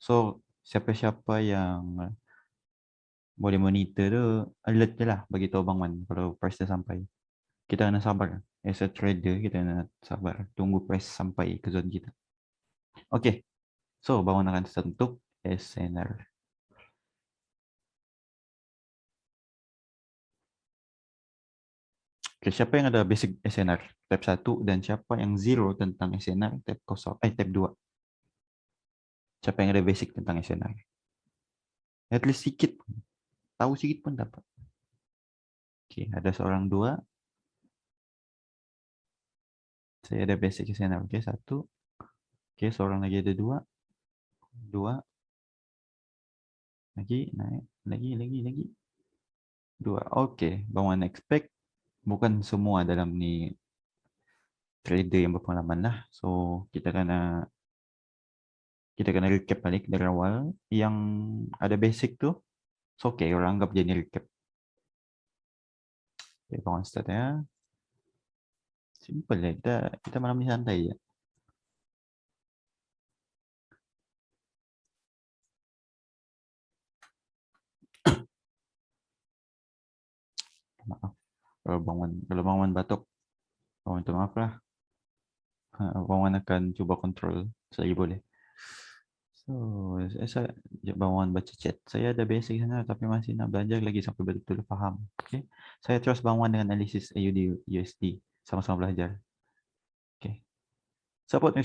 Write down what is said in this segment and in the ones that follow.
So, siapa-siapa yang boleh monitor tu, alert je lah bagi tahu Bang Wan kalau price dah sampai. Kita kena sabar. As a trader, kita kena sabar. Tunggu price sampai ke zone kita. Okay. So, Bang Wan akan sentuh SNR. Okay, siapa yang ada basic SNR tab 1 dan siapa yang zero tentang SNR tab 0, tab 2. Siapa yang ada basic tentang SNR? At least sedikit, tahu sedikit pun dapat. Okay, ada seorang dua. Saya ada basic SNR. Okay, satu. Okay, seorang lagi ada dua. Dua. Lagi, naik. Lagi. Dua. Okay, Bang Wan expect bukan semua dalam ni trader yang berpengalaman lah. So, kita kena recap balik dari awal. Yang ada basic tu, so okay, orang anggap jadi recap. Okay, Bang Wan start ya. Simple ya, kita malam ni santai ya. Maaf. Kalau Bang Wan batuk, Bang Wan minta maaf lah. Bang Wan akan cuba kontrol selagi boleh. So, Bang Wan baca chat. Saya ada basic sana tapi masih nak belajar lagi sampai betul-betul faham. Okay. Saya trust Bang Wan dengan analisis AUD USD. Sama-sama belajar. Okay. Support and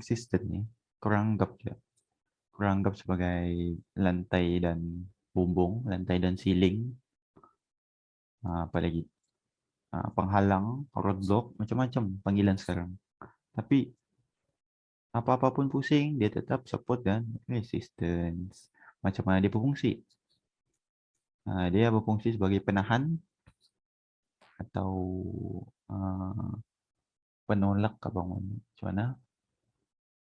resistance ni kurang anggap je. Kurang anggap sebagai lantai dan bumbung, lantai dan ceiling. Apa lagi? Penghalang, roadblock, macam-macam panggilan sekarang. Tapi apa-apa pun pusing, dia tetap support dan resistance. Macam mana dia berfungsi? Dia berfungsi sebagai penahan atau penolak ke bangun. Macam mana?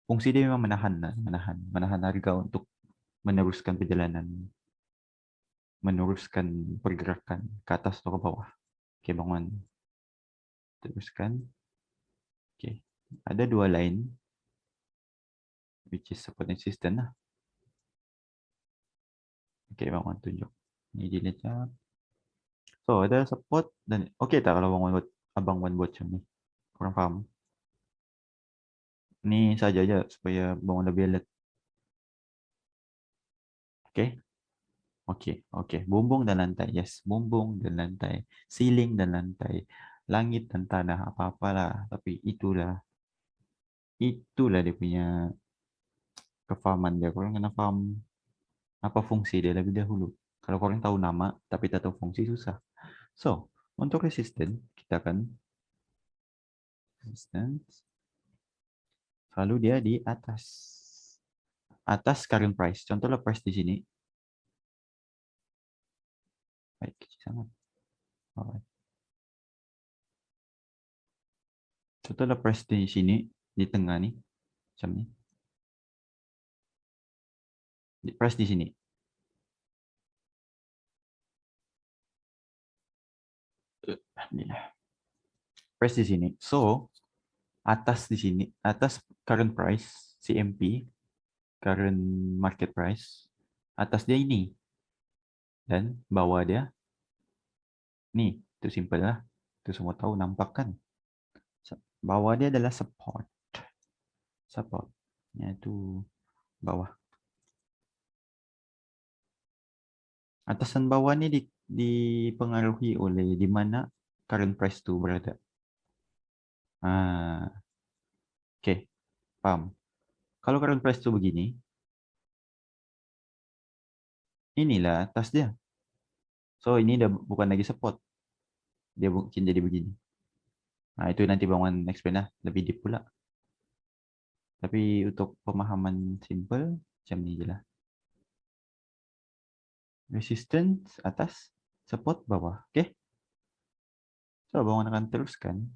Fungsi dia memang menahan harga untuk meneruskan perjalanan, meneruskan pergerakan ke atas atau ke bawah. Oke, bangun. Teruskan. Oke. Ada dua line, which is support and resistance lah. Oke, bangun tunjuk. Ini dilihat. So, ada support dan okey tak kalau abang Wan buat macam ni? Kurang faham. Ni saja aja supaya abang Wan lebih alert. Okey. Okey. Bumbung dan lantai. Yes, bumbung dan lantai. Ceiling dan lantai. Langit dan tanah, apa-apalah. Tapi itulah dia punya kefahaman dia. Korang kena faham apa fungsi dia lebih dahulu. Kalau korang tahu nama tapi tak tahu fungsi, susah. So, untuk resistance, kita akan resistance. Lalu dia di atas current price. Contohlah price di sini. Baik, kecil sangat. Alright. Contohlah price di sini, di tengah ni. Macam ni. Price di sini. Price di sini. So, atas di sini, atas current price, CMP, current market price, atas dia ini. Dan bawah dia, ni, itu simple lah. Itu semua tahu, nampak kan? Bawah dia adalah support. Support. Itu bawah. Atas dan bawah ni dipengaruhi oleh di mana current price tu berada. Okay, paham. Kalau current price tu begini, inilah atas dia. So, ini dah bukan lagi support. Dia mungkin jadi begini. Itu nanti Bang Wan explain lah. Lebih deep pula. Tapi untuk pemahaman simple, macam ni je lah. Resistance atas, support bawah. Okay? So, Bang Wan akan teruskan.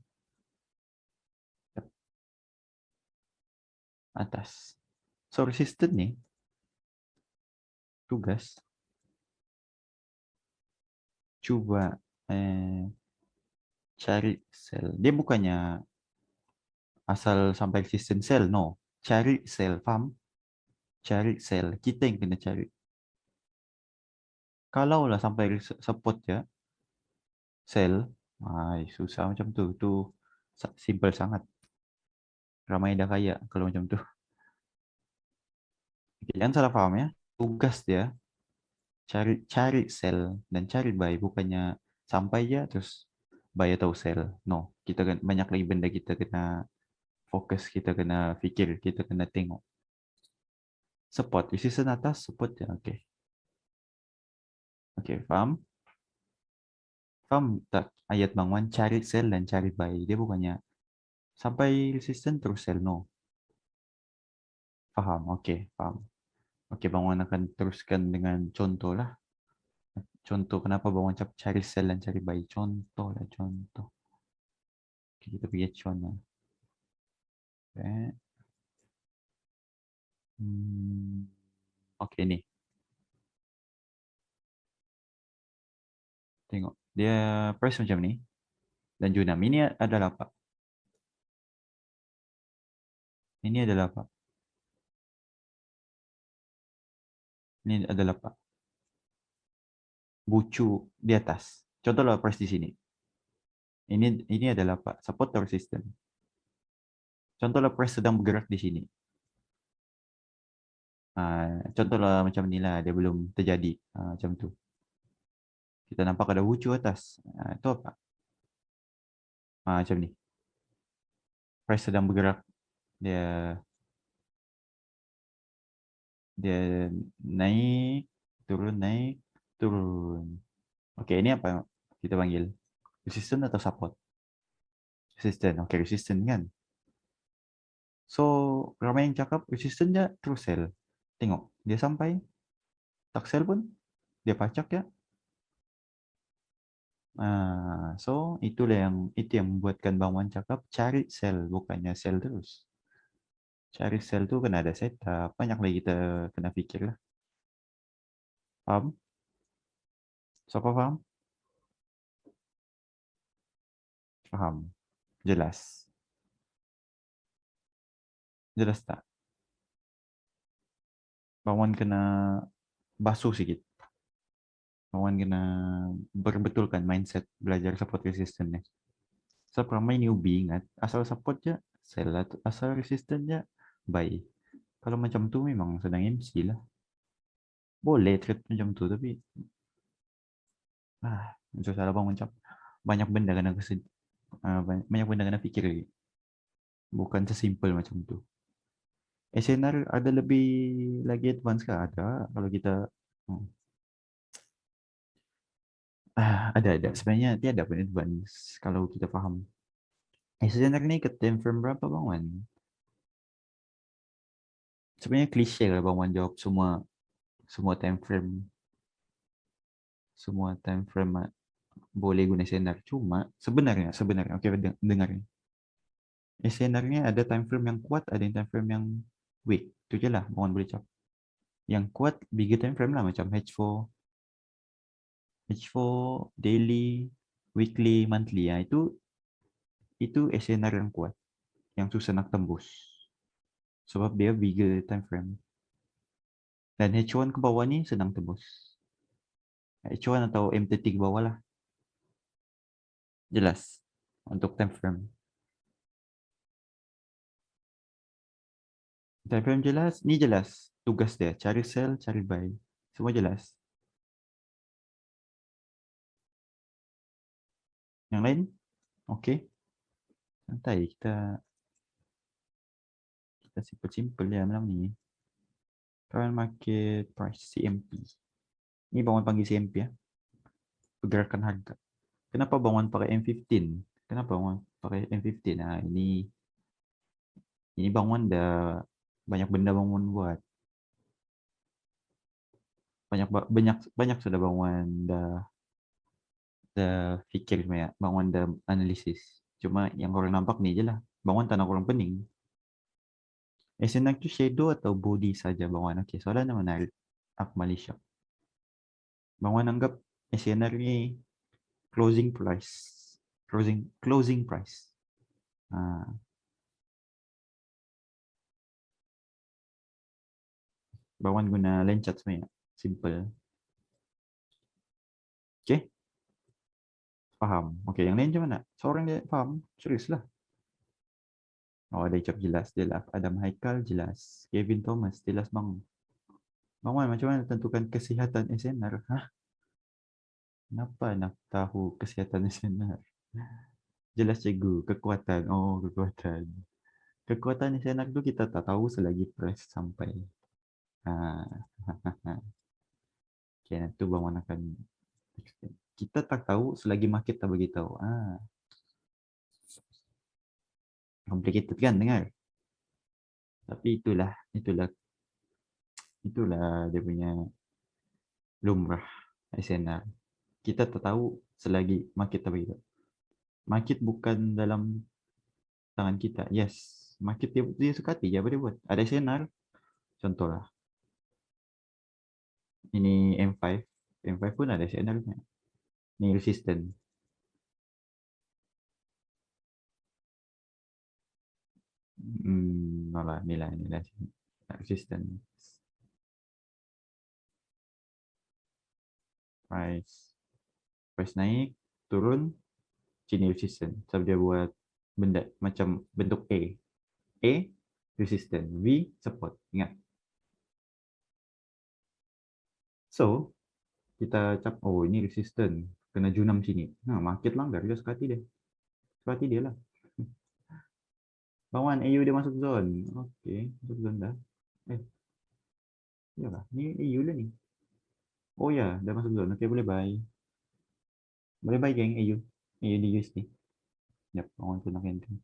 Atas. So, resistance ni, tugas. Cuba cari sel. Dia bukannya asal sampai resistance sel, no. Cari sel, faham? Cari sell. Kita yang kena cari. Kalau lah sampai support ya, sell. Ay, susah macam tu. Tu simple sangat. Ramai dah kaya kalau macam tu. Jangan salah paham ya. Tugas dia cari cari sell dan cari buy, bukannya sampai ya terus buy atau sell. No, kita kan banyak lagi benda kita kena fokus, kita kena fikir, kita kena tengok. Support, resistance atas, support ya. Oke. Oke, paham? Paham tak ayat Bang Wan cari sell dan cari buy. Dia bukannya sampai resistance terus sell, no. Paham? Oke, paham. Oke, Bang Wan akan teruskan dengan contoh lah. Contoh kenapa Bang Wan cari sell dan cari buy. Contoh lah, contoh. Oke, kita pergi contoh. Oke. Oke nih, tengok. Dia price macam ni. Dan Junam ini adalah apa? Ini adalah apa? Ini adalah apa? Bucu di atas. Contohlah price di sini. Ini adalah apa? Support atau resistance. Contohlah price sedang bergerak di sini. Contohlah macam inilah, dia belum terjadi. Macam tu. Kita nampak ada bucu atas. Itu apa? Macam ni. Price sedang bergerak. Dia dia naik, turun, naik, turun. Oke, ini apa kita panggil? Resistance atau support? Resistance. Oke, resistance kan? So, ramai yang cakap resistance dia terus sell. Tengok, dia sampai tak sell pun dia pacak ya. So itulah itu yang membuatkan Bang Wan cakap cari sell, bukannya sell terus. Cari sell tuh kan ada setup, banyak lagi kita kena fikir lah. Paham? Siapa paham? Paham. Jelas. Jelas tak? Bang Wan kena basuh sikit. Bang Wan kena berbetulkan mindset belajar support resistance nya. So, ramai newbie ingat, asal support je sell, asal resistance je buy. Kalau macam tu memang sedang MC lah. Boleh trade macam tu, tapi itu salah Bang macam banyak benda kena banyak benda kena fikir lagi. Bukan sesimpel macam tu. SNR ada lebih lagi advance kah? Ada. Kalau kita hmm. Ada. Sebenarnya tiada pun advance kalau kita faham. SNR ni ke time frame berapa Bang Wan? Sebenarnya klise kalau Bang Wan jawab semua time frame, boleh guna SNR. Cuma sebenarnya oke, dengar ni. SNR-nya ada time frame yang kuat, ada yang time frame yang weak. Itu je lah, Bang Wan boleh cakap. Yang kuat bigger time frame lah macam H4 daily, weekly, monthly ya. Itu SNR yang kuat, yang susah nak tembus. Sebab dia bigger time frame. Dan H1 ke bawah ni senang tembus. H1 atau M30 ke bawah lah. Jelas untuk time frame. Time frame jelas, ni jelas. Tugas dia cari sell, cari buy. Semua jelas. Yang lain? Okey. Santai kita simple-simple ya malam ni. Current market price CMP. Ini bangun panggil CMP ya. Pergerakan harga. Kenapa bangun pakai M15? Kenapa bangun pakai M15? Ini bangun dah banyak benda bangun buat. Banyak sudah bangun dah fikir sebenarnya. Bangun dah analisis. Cuma yang orang nampak ni je lah. Bangun tanah orang pening. SNR tu shadow atau body saja bangun? Okey, soalan yang menarik. Aku Malaysia. Bangun anggap SNR ni closing price. Closing price. Bang Wan guna line chat sebenarnya. Simple. Okay? Faham. Okay, yang lain macam mana? Seorang dia faham? Serius lah. Oh, ada Icap jelas. Jelas. Adam Haikal jelas. Kevin Thomas jelas bang. Bang Wan, macam mana tentukan kesihatan SNR? Hah? Kenapa nak tahu kesihatan SNR? Jelas cikgu. Kekuatan. Oh, kekuatan. Kekuatan SNR tu kita tak tahu selagi press sampai. Ha. Okay, nanti Bang Wan akan kita tak tahu selagi market tak beritahu. Complicated kan dengar? Tapi itulah dia punya lumrah SNR. Kita tak tahu selagi market tak beritahu. Market bukan dalam tangan kita. Yes, market dia suka hati je apa dia buat. Ada SNR, contohlah. Ini M5. M5 pun ada SNR. Ni resistant. Nolah, nilai resistant. Price naik, turun, sini resistant. Sebab dia buat benda macam bentuk A. A, resistant. V, support. Ingat. So, kita cap, oh ini resistant. Kena junam sini. Nah, market langgar. Dia suka hati dia. Suka hati dia lah. Bang AU dia masuk zone. Okey, masuk zone dah. Ya lah. Ni AU lah ni. Oh ya, dah masuk zone. Okey, boleh buy. Boleh buy geng AU. AU di USD. Yap, Bang tu nak entry.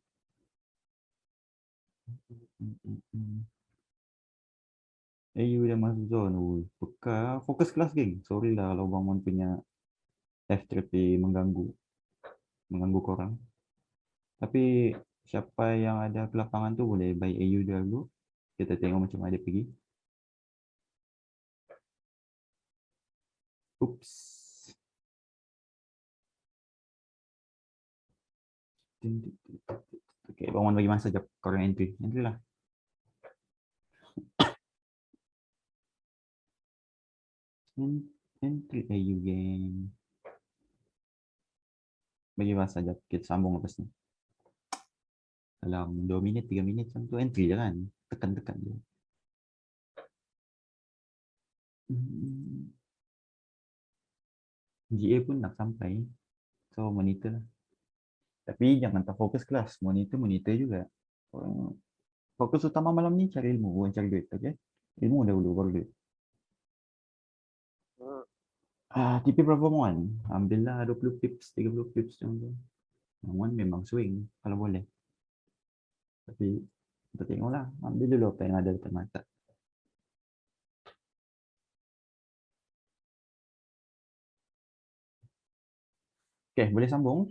AU dah masuk zone. Ui, peka. Fokus kelas geng. Sorry lah kalau Bang Wan punya F-trap mengganggu korang. Tapi siapa yang ada ke lapangan tu boleh buy AU dulu. Kita tengok macam mana dia pergi. Oops. Okay, Bang Wan bagi masa sekejap. Korang entry. Entry lah. Entry AU geng. Bagi masa sekejap. Kita sambung lepas ni. Dalam 2 minit, 3 minit macam tu entry je kan. Tekan-tekan je. GA pun nak sampai. So monitor lah. Tapi jangan tak fokus kelas. Monitor juga. Fokus utama malam ni cari ilmu, bukan cari duit. Okay? Ilmu dahulu, baru duit. TP berapa Muan? Ambillah 20 pips, 30 pips macam tu. Muan memang swing kalau boleh. Tapi kita tengoklah. Ambil dulu apa yang ada depan mata. Okay, boleh sambung?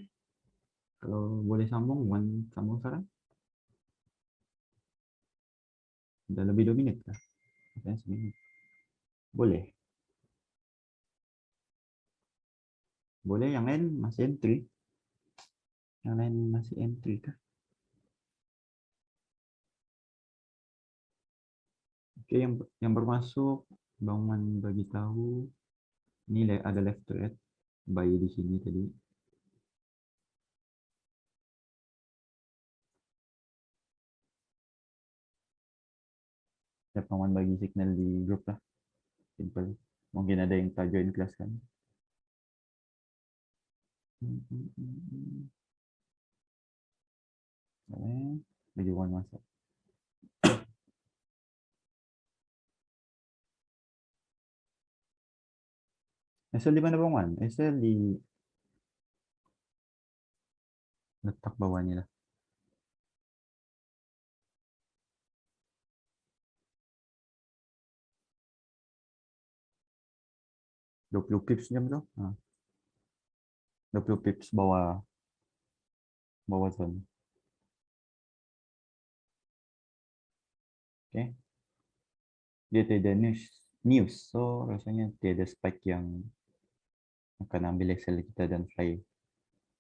Kalau boleh sambung, Muan sambung sekarang. Dah lebih 2 minit lah. Boleh. Boleh, yang lain masih entry. Yang lain masih entry kah? Oke, yang bermasuk Bang bagi tahu ini ada left thread bayi di sini tadi. Ya, Bang bagi signal di grup lah. Simple. Mungkin ada yang tak join kelas kan. Bagi Wan masuk. SL di mana Bang Wan? SL di letak bawah ni lah. Dua puluh pips jam tu. 20 pips bawah zone. Okay. Dia tiada news. So rasanya tiada spike yang akan ambil Excel kita dan fly.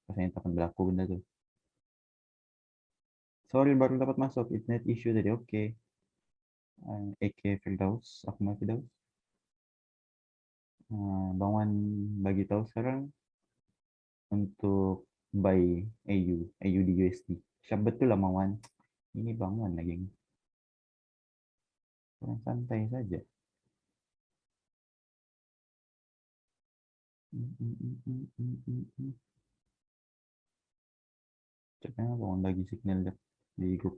Rasanya tak akan berlaku benda tu. Sorry baru dapat masuk. Internet issue tadi. Okay. AK Firdaus, Ahmad Firdaus. Bang Wan bagi tahu sekarang untuk buy AUD USD. Siap betul lah Bang Wan. Ini Bang Wan lagi. Kurang santai saja. Cakapnya Bang Wan bagi signal di grup.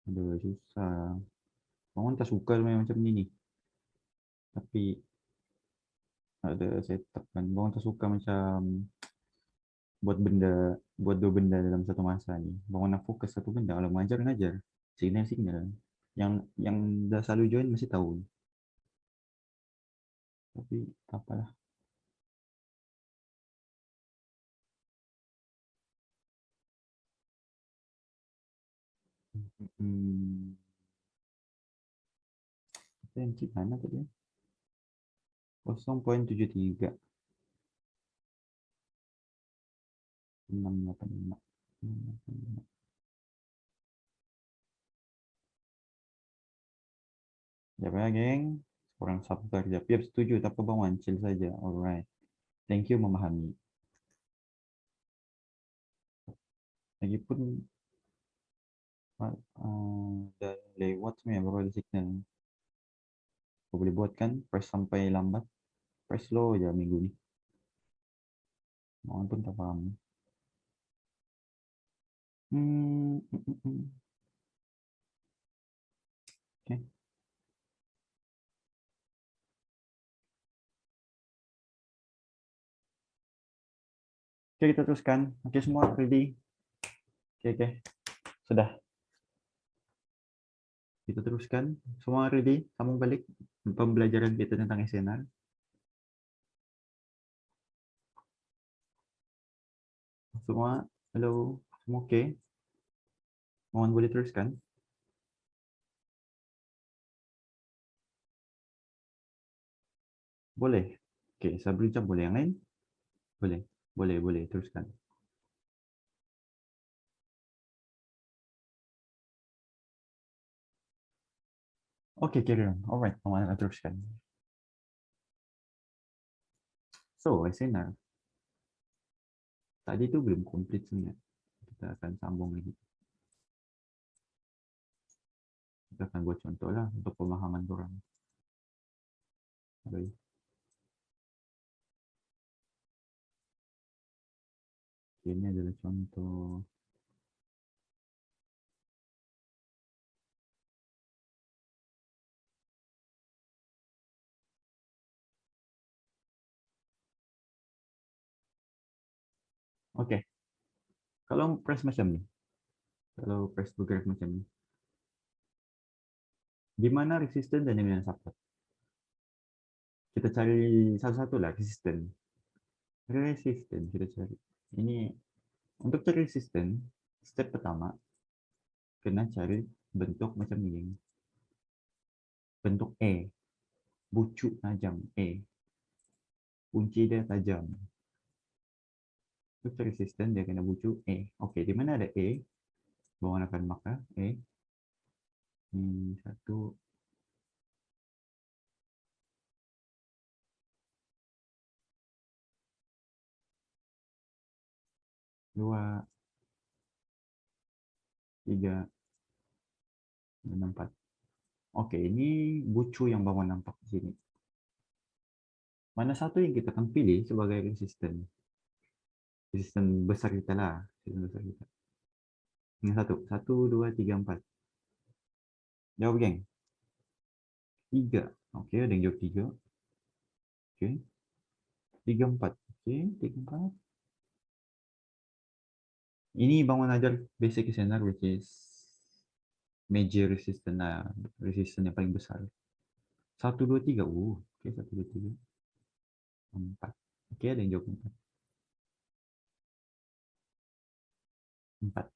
Aduh susah. Bang Wan tak suka macam ni nih. Tapi ada setup kan. Bang Wan tak suka macam buat dua benda dalam satu masa ni. Bang Wan nak fokus satu benda. Kalau mengajar ngajar. Signal. Yang dah selalu join masih tahu. Tapi tak apalah. Hmm, yang mana tadi? 0,73 685. Siapa ya, geng? Kurang sabar ya. Piap setuju, tak apa bang Wan, chill saja. Alright. Thank you memahami. Lagipun dah lewat sebenarnya baru ada signal. Kau boleh buat kan, press sampai lambat. Press slow aja minggu ni. Bang Wan pun tak paham. Okay. Oke, kita teruskan. Oke, semua ready? Oke. Sudah. Kita teruskan. Semua ready? Sambung balik pembelajaran kita tentang SNR. Semua, halo, semua oke? Mohon boleh teruskan? Boleh. Oke, saya beri jam boleh yang lain? Boleh, teruskan. Oke, carry on. Alright, mohon teruskan. So, SNR. Tadi itu belum komplit sebenarnya. Kita akan sambung lagi. Kita akan buat contoh lah untuk pemahaman orang. Baik. Ini adalah contoh. Oke. Kalau press macam ni. Kalau press bergerak macam ni. Di mana resisten dan di mana support? Kita cari satu-satu lah resisten. Resisten kita cari. Ini untuk cari resisten, step pertama kena cari bentuk macam ni. Bentuk E. Bucuk tajam E. Kunci dia tajam. Untuk resisten dia kena bucuk E. Okey, di mana ada E? Bawang akan mark E. Ini satu. Dua. Tiga. Dan empat. Okey, ini bucu yang bawang nampak di sini. Mana satu yang kita akan pilih sebagai resisten? Resisten besar kita lah. Resisten besar kita. Yang satu. Satu, dua, tiga, empat. Jawab, geng. Tiga. Okey, ada yang jawab tiga. Okey. Tiga, empat. Okey, tiga, empat. Ini bangun ajar basic senar which is major resistance lah. Resistance yang paling besar. Satu, dua, tiga. Okey, satu, dua, tiga. Empat. Okey, ada yang jawab empat. Empat.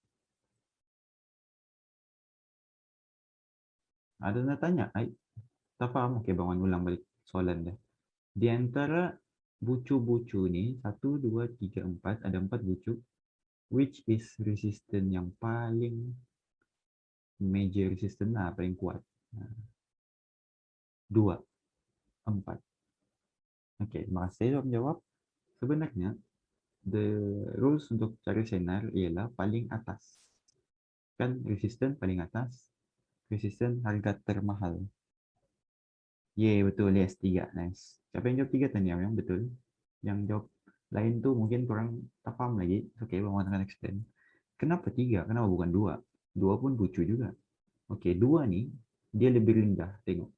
Ada nak tanya? Tak faham. Okey, bangun ulang balik soalan dia. Di antara bucu-bucu ni, satu, dua, tiga, empat. Ada empat bucu. Which is resistance yang paling major resistance lah paling kuat. 2, 4. Oke, terima kasih jawab. Sebenarnya the rules untuk cari senar ialah paling atas. Kan resistance paling atas, resistance harga termahal. Betul, yes, 3. Nice. Siapa yang jawab 3 tadi? Yang betul. Yang jawab lain tuh mungkin kurang tak paham lagi. Oke, Bang akan explain. Kenapa 3? Kenapa bukan 2? 2 pun lucu juga. Oke, 2 nih, dia lebih rendah. Tengok.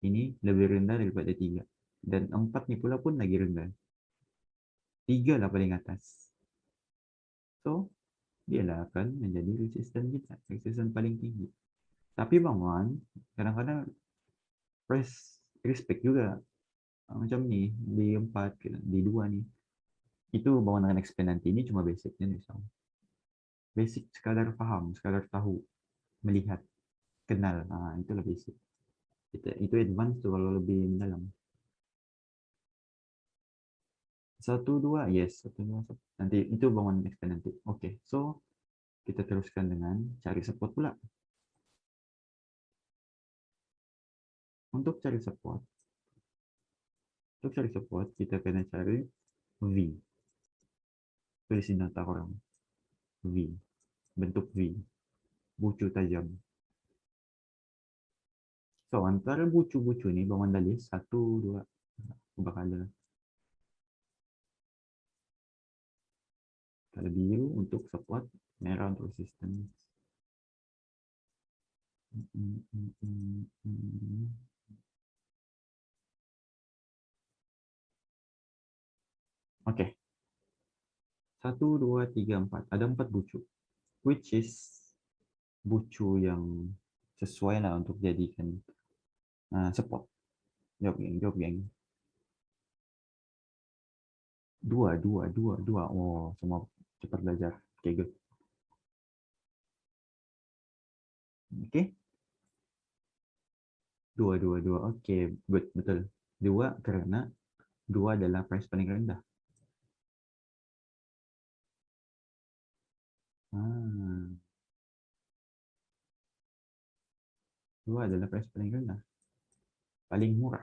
Ini lebih rendah daripada 3. Dan 4 nih pula pun lagi rendah. 3 lah paling atas. So, dia lah akan menjadi resistance kita. Resistance paling tinggi. Tapi Bang Wan, kadang-kadang press respect juga. Macam ni, di 4, di 2 nih. Itu Bang Wan akan explain nanti. Ini cuma basicnya nih. So. Basic sekadar paham, sekadar tahu, melihat, kenal. Itulah basic. Itu advance tuh kalau lebih mendalam. 1, 2, yes. 1, 2, 1. Nanti itu Bang Wan explain nanti. Oke, so kita teruskan dengan cari support pula. Untuk cari support, kita kena cari V. Tulis di nota korang. V. Bentuk V. Bucu tajam. So, antara bucu-bucu ni, Bang Wan dah list. 1, 2. Bakal ada. Kalau biru untuk support, merah untuk resistance. Oke. 1, 2, 3, 4. Ada 4 bucu. Which is bucu yang sesuai lah untuk jadikan support. Jawab geng. 2, 2, 2, 2. Oh, semua cepat belajar. Oke, good. Oke. 2, 2, 2. Oke, good, betul. 2 karena 2 adalah price paling rendah. 2 adalah price paling rendah. Paling murah.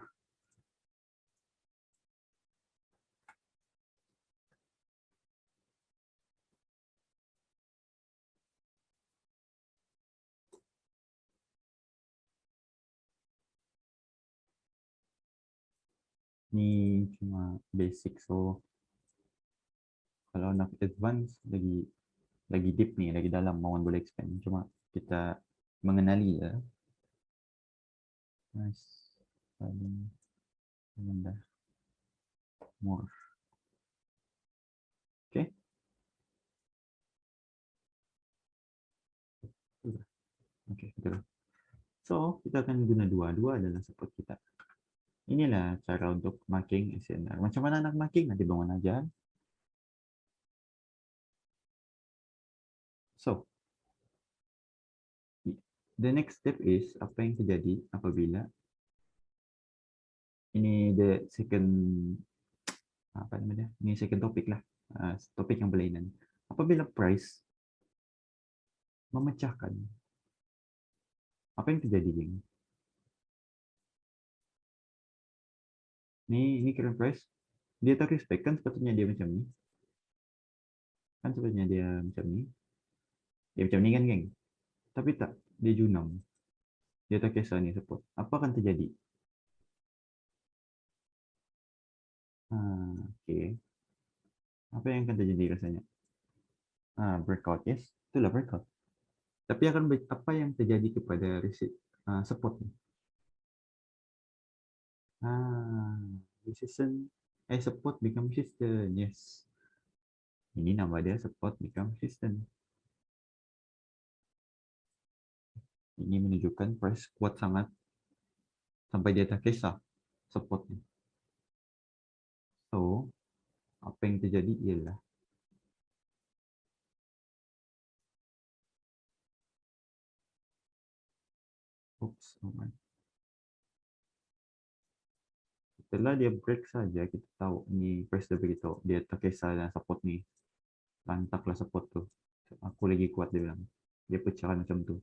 Ini cuma basic, so kalau nak advance lagi deep nih, lagi dalam, mau boleh expand. Cuma kita mengenali ya. Nice. Paling rendah. More. Oke. Oke, betul. So, kita akan guna 2. 2 adalah support kita. Inilah cara untuk marking SNR. Macam mana nak marking? Nanti bangun aja. So, the next step is apa yang terjadi apabila ini the second apa namanya? Ini second topik lah. Topik yang berlainan. Apabila price memecahkan, apa yang terjadi, geng? Ini current price dia tak respect kan, sepatutnya dia macam ni. Kan sepatutnya dia macam ni. Dia macam ni kan, geng? Tapi tak, dia junam. Dia tak kisah ni support. Apa akan terjadi? Okay. Apa yang akan terjadi rasanya? Breakout, yes. Itulah breakout. Tapi akan apa yang terjadi kepada support ni? Resistance, support become resistance, yes. Ini nama dia support become resistance. Ini menunjukkan price kuat sangat sampai dia tak kisah support ni. So, apa yang terjadi ialah setelah dia break saja, kita tahu ni price dia beritahu dia tak kisah support ni, lantaklah support tu. Aku lagi kuat, dia bilang. Dia pecahkan macam tu.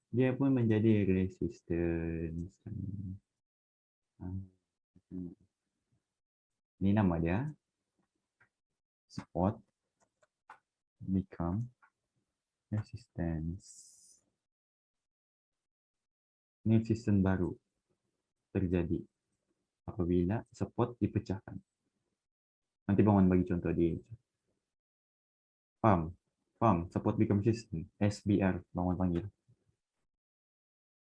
dia pun menjadi resistance. Ini nama dia, support become resistance. Ini resistance baru terjadi apabila support dipecahkan. Nanti bangun bagi contoh dia. Paham? Paham? Support become resistance. SBR bangun panggil.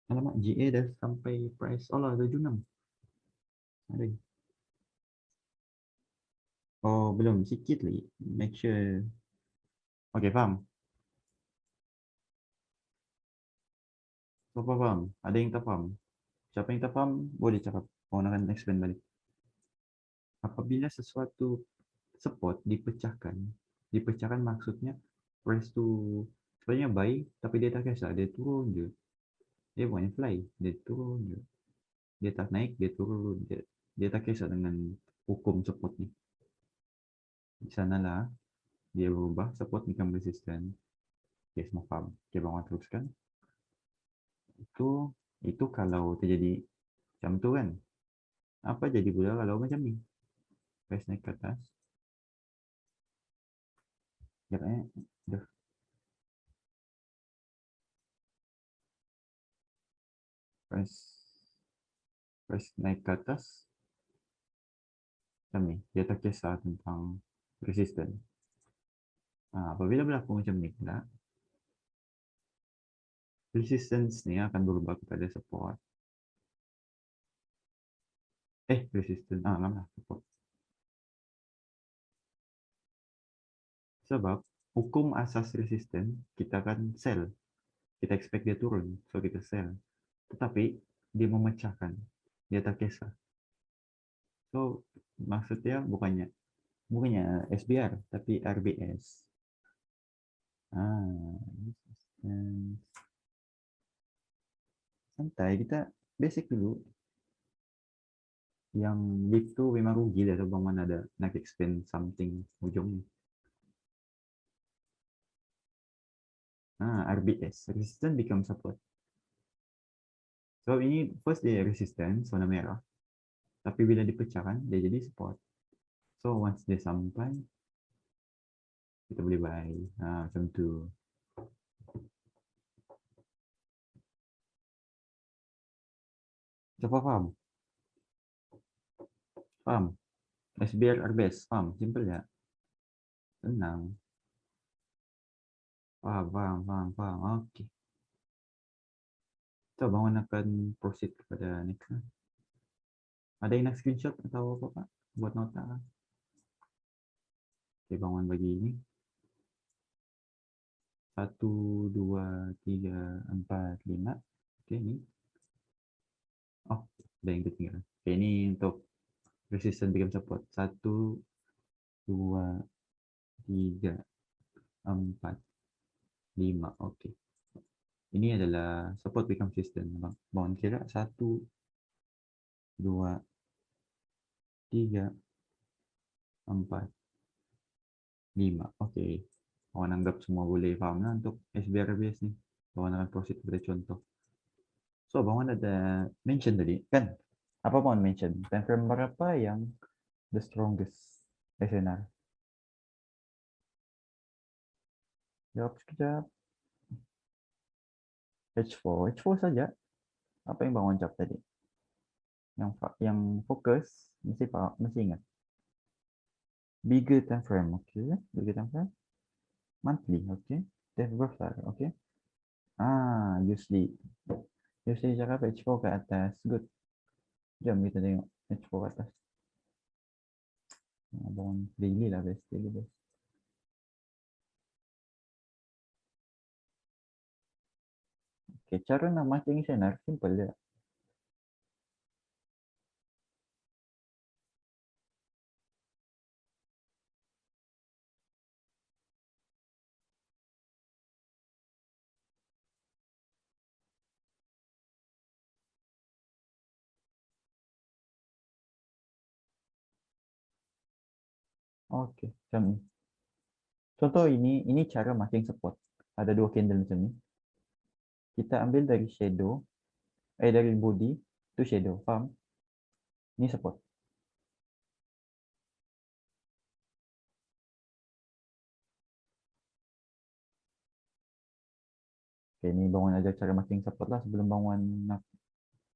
Alamak, GA dah sampai price. Oh lah, 76. Ada. Oh, belum. Sikit lagi. Make sure. Okay, faham? Siapa faham? Ada yang tak faham? Siapa yang tak faham, boleh cakap. Oh, akan explain balik. Apabila sesuatu support dipecahkan maksudnya price tu sebenarnya buy, tapi dia tak kisah. Dia turun je. Dia bukannya fly. Dia turun je. Dia tak naik, dia turun. Dia tak kisah dengan hukum support ni. Di sanalah dia berubah, support become resistant. Okay, semua faham. Okay, bang teruskan. Itu kalau terjadi macam tu kan. Apa jadi pula kalau macam ni? Price naik ke atas. Sekejap dah. Price naik ke atas. Macam ni. Dia tak kisah tentang resistant. Apabila berlaku macam ni pula, resistance ni akan berubah kepada support. Resistance. Lama support. Sebab hukum asas resistance kita akan sell. Kita expect dia turun, so kita sell. Tetapi dia memecahkan. Dia tak kisah. So maksudnya bukannya SBR tapi RBS. Santai, kita basic dulu. Yang lift tu memang rugi dah sebab mana ada nak explain something ujung ni. RBS, resistance become support. So ini first dia resistance warna merah. Tapi bila dipecahkan dia jadi support. So once dia sampai kita boleh buy. Macam tu. Siapa faham? Faham? SBR RBS, faham? Simple ya? Tenang. Faham. Okay. So bangun akan proceed kepada next. Ada yang nak screenshot atau apa Pak? Buat nota. Okay, bangun bagi ini. 1, 2, 3, 4, 5. Okay, ni. Oh, ada yang ketinggalan. Okay, ini untuk resistance become support. 1, 2, 3, 4, 5. Okay. Ini adalah support become resistance. Bangun kira 1, 2, 3, 4, 5. Okay. Orang anggap semua boleh faham lah untuk SBRBS ni. Orang akan proceed kepada contoh. So, Bang ada mention tadi, kan? Apa Bang mention? Time frame berapa yang the strongest SNR? Jawab sekejap. H4 saja. Apa yang Bang jawab tadi? Yang fokus, mesti ingat. Bigger time frame, okay. Bigger time frame. Monthly, okay. Reversal, okay. Usually cakap H4 ke atas. Good. Jom kita tengok H4 ke atas. Abang daily lah best. Okay, cara nak mancing senar simple je. Okay, macam ni. Contoh ini cara making support. Ada 2 candle macam ni. kita ambil dari shadow, dari body to shadow, paham? Ini support. Oke, ini bangun aja cara marking support lah sebelum bangun nak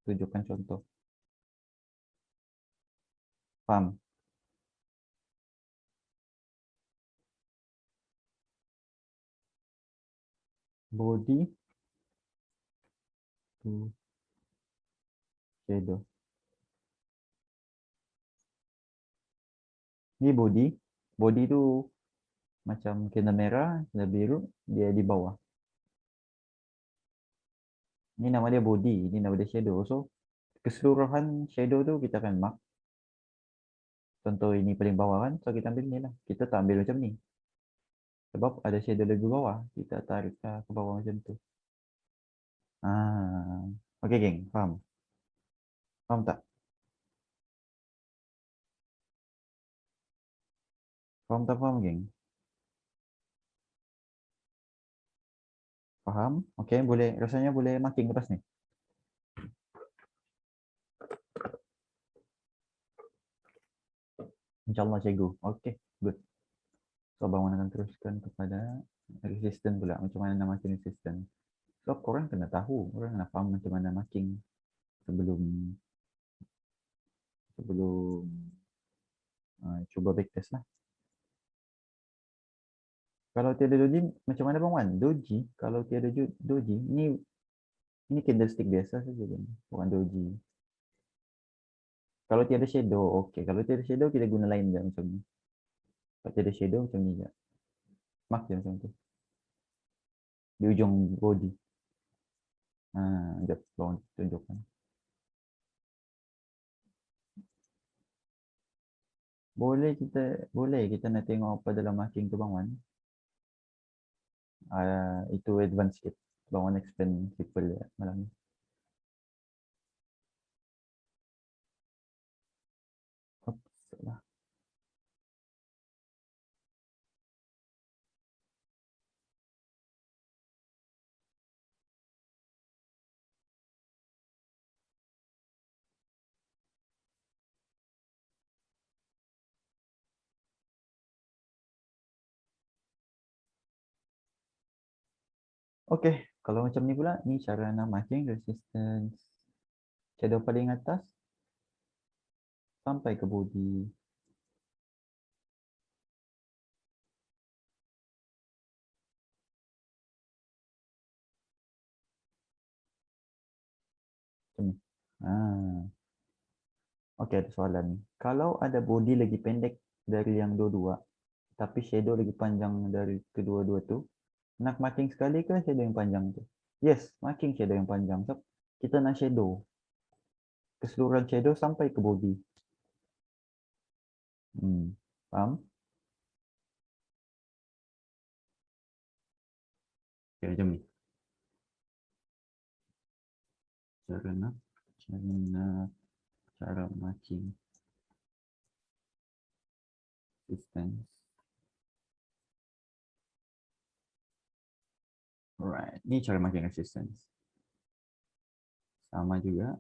tunjukkan contoh. Paham? Body to shadow. Ini body. Body itu macam kena merah, kena biru, dia di bawah. Ini nama dia body, ini nama dia shadow. So, keseluruhan shadow tu kita akan mark. Contoh ini paling bawah kan, so kita ambil ni lah. Kita tak ambil macam ni. Sebab ada shadow lebih bawah, kita tarik ke bawah macam tu. Ah, oke geng, paham? Paham tak? Paham tak paham geng? Paham? Oke, boleh. Rasanya boleh marking lepas ni. InsyaAllah cikgu. Oke, good. So, bangun akan teruskan kepada resistance pula. Macam mana nak marking resistance. So, korang kena tahu. Korang kena faham macam mana marking sebelum cuba backtest lah. Kalau tiada doji, macam mana bangun? Doji, kalau tiada doji, ini candlestick biasa saja, bukan doji. Kalau tiada shadow, okey. Kalau tiada shadow, kita guna lain je macam ni. Kalau tiada shadow, macam ni je. Mark je macam tu. Di ujung body. Sekejap, bawang tunjukkan. Boleh kita nak tengok apa dalam marking tu bangun. Itu advance sikit. Bangun expand simple malam ni. Oops, salah. Okey, kalau macam ni pula, ni cara nak marking resistance shadow paling atas sampai ke body. Macam ni. Okey, ada soalan ni. Kalau ada body lagi pendek dari yang dua-dua, tapi shadow lagi panjang dari kedua-dua tu, nak marking sekali ke shadow yang panjang tu? Yes, marking shadow yang panjang. So, kita nak shadow. Keseluruhan shadow sampai ke body. Faham? Okay, macam ni. Cara marking distance. Alright, ni cara marking resistance. Sama juga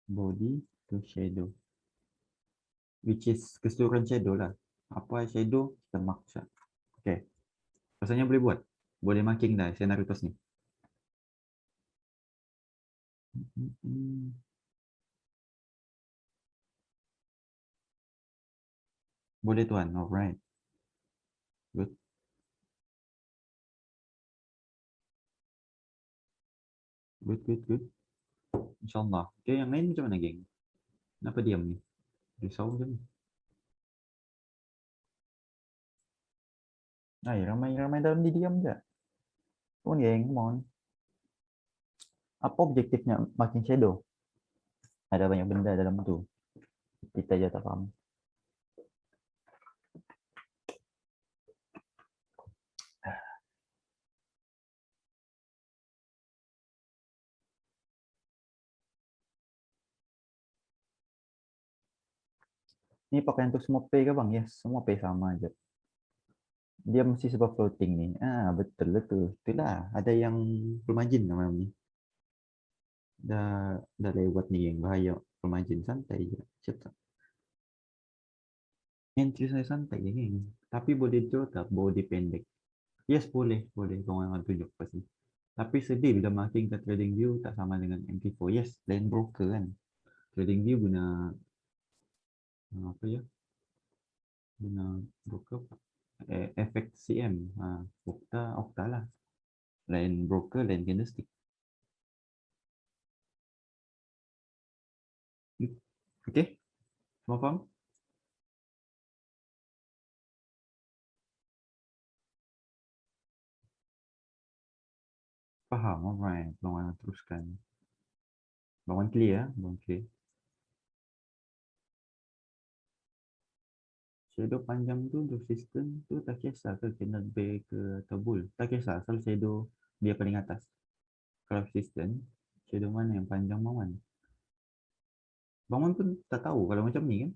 body to shadow, which is keseluruhan shadow lah. Apa shadow kita mark saja. Okay, rasanya boleh buat, boleh marking dah. Saya nak repost ni. Boleh tuan, alright. Good. Good. InsyaAllah. Okay, yang lain macam mana, geng? Kenapa diam ni? Risau macam ni. Ramai dalam ni diam je. Come on, geng, come on. Apa objektifnya marking shadow? Ada banyak benda dalam tu. Kita je tak faham. Ni pakai untuk semua pay ke bang? Yes, semua pay sama aja. Dia masih sebab floating nih. Betul lah tuh. Itulah ada yang bermargin namanya ni. Dah lewat nih yang bahaya bermargin, santai je. Cepat. Entry saya santai je ni. Tapi boleh jual tak body pendek? Yes, boleh. Boleh. Korang tunjuk pasti. Tapi sedih bila marking ke trading view tak sama dengan MT4. Yes, lain broker kan. Trading view guna apa ya? Guna broker FXCM. Okta lah. Lain broker, lain candlestick. Okay? Semua faham? Faham, alright. Bang teruskan. Bang clear ya? Bang clear. Shadow panjang tu untuk sistem tu tak kisah ke candle bear ke atau bull. Tak kisah asal shadow dia paling atas. Kalau sistem, shadow mana yang panjang bangun. Bangun pun tak tahu kalau macam ni kan.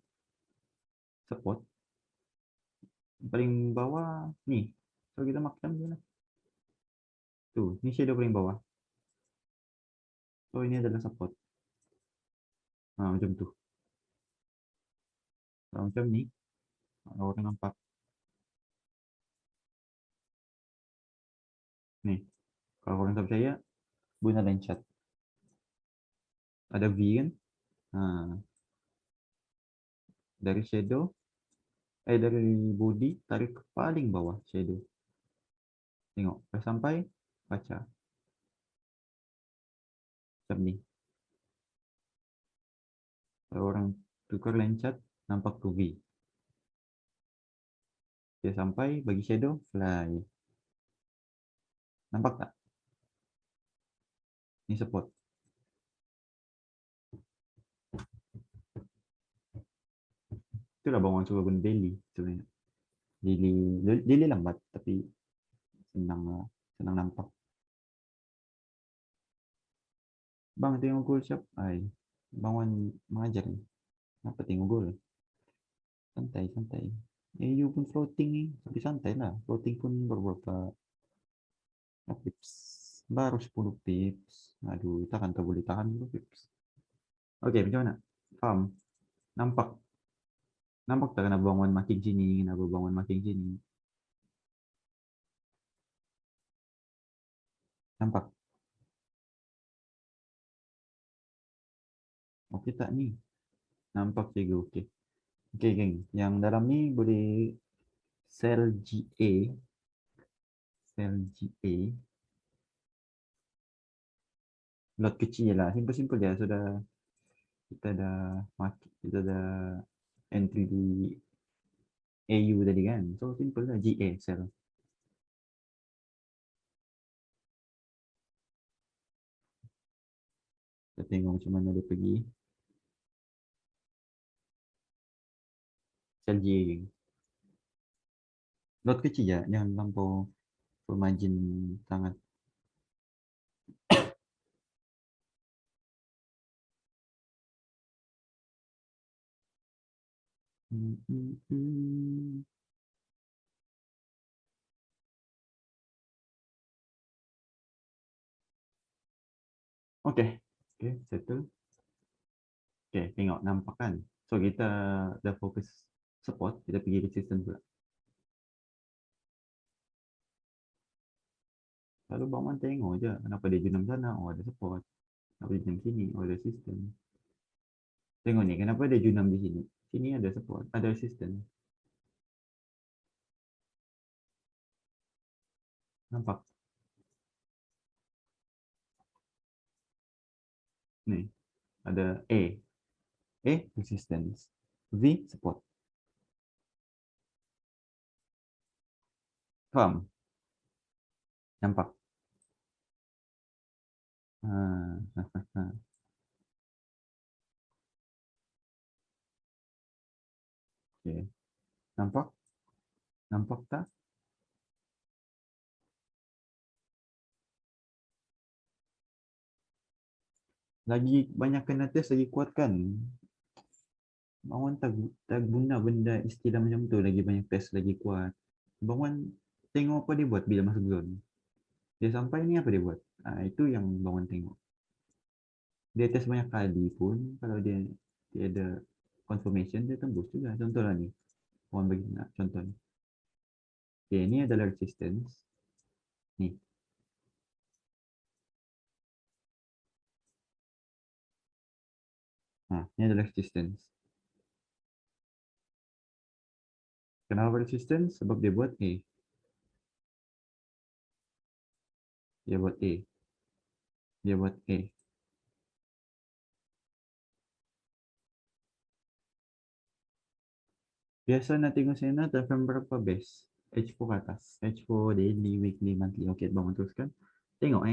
Support. Paling bawah ni. So kita macam je lah. Tu, ni shadow paling bawah. So ini adalah support. Macam tu. Kalau macam ni, orang nampak. Ni. Kalau orang tak percaya, guna line chart. Ada V kan? Dari shadow, dari body, tarik ke paling bawah shadow. Tengok, dah sampai, baca. Macam ni. Kalau orang tukar line chart, nampak tu V. Dia sampai, bagi shadow, fly. Nampak tak? Ni support. Itulah bang orang cuba guna daily sebenarnya. Daily lambat, tapi senang nampak. Bang tengok goal siap. Bang Wan mengajar ni. Kenapa tengok goal? Santai. You pun floating ni. Tapi santai lah. Floating pun berapa pips. Baru 10 pips. Aduh, takkan tak boleh tahan 10 pips. Okey, macam mana? Faham? Nampak? Nampak tak kenapa Bang Wan makin sini? Kenapa Bang Wan makin sini? Nampak? Okey tak ni? Nampak juga okey. Okey, geng. Yang dalam ni boleh sell GA. Sell GA. Lot kecil je lah. Simple-simple je. Sudah kita dah market, kita dah entry di AU tadi kan. So simple lah. GA sell. Kita tengok macam mana dia pergi. Sell GA geng. Lot kecil je. Jangan lampau full margin sangat. Okay. Okay, settle. Okay, tengok nampak kan. So kita dah fokus support, kita pergi resistance pula. Lalu Bang Man tengok je kenapa dia jenam sana. Oh ada support. Kenapa dia jenam sini? Oh ada resistance. Tengok ni, kenapa dia jenam di sini? Sini ada support, ada resistance. Nampak? Ni, ada A. A, resistance. V, support. Faham? Nampak? Okay. Nampak? Nampak tak? Lagi banyakkan atas, lagi kuatkan. Bang tak guna benda istilah macam tu. Lagi banyak test, lagi kuat. Bang Wan tengok apa dia buat bila masuk zone. Dia sampai ni apa dia buat. Itu yang Bang Wan tengok. Dia tes banyak kali pun kalau dia ada confirmation dia tembus juga. Contohlah ni. Bang Wan bagi nak contoh ni. Okay, ini adalah resistance. Ni. Ini adalah resistance. Kenapa resistance? Sebab dia buat A. Dia buat A. Dia buat A. Biasa nak tengok sana time berapa base. H4 ke atas. H4 daily, weekly, monthly. Okay, bangun teruskan. Tengok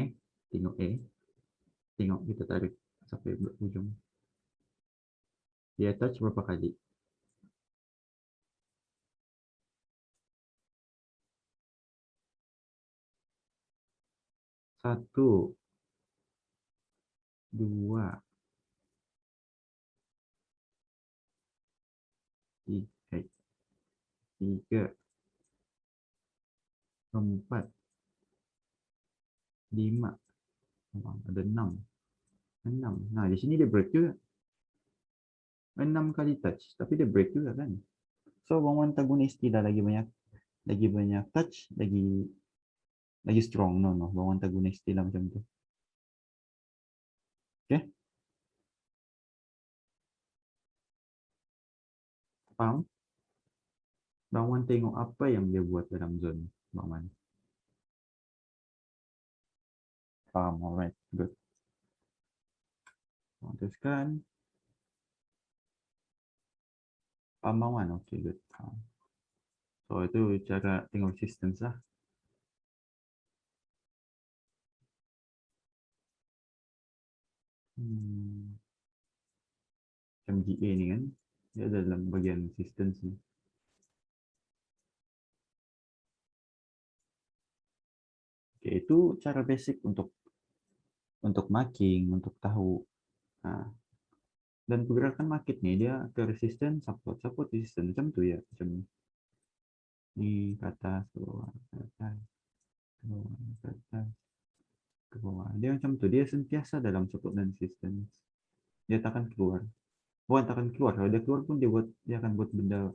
Tengok A. Tengok kita tarik sampai ujung. Dia touch berapa kali? Satu, dua, tiga, empat, lima, ada enam. Nah, di sini dia break juga. 6 kali touch, tapi dia break juga kan. So, bang antagonis tidak lagi banyak touch, lagi strong. No. Bang antagonis tidak macam tu. Okay? Faham? Bang Wan tengok apa yang dia buat dalam zone. Bang Wan. Faham, alright, good. Teruskan. Faham Bang Wan? Okay, good. So, itu cara tengok resistance lah. Macam GA ni kan. Dia ada dalam bagian resistance ni. Okay, itu cara basic untuk marking, untuk tahu. Dan pergerakan market ni dia ke resistance, support, resistance. Macam tu ya. Macam ni ke atas, ke bawah, ke atas, ke bawah, ke atas, ke bawah. Dia macam tu. Dia sentiasa dalam support dan resistance. Dia takkan keluar. Bukan takkan keluar. Kalau dia keluar pun dia akan buat benda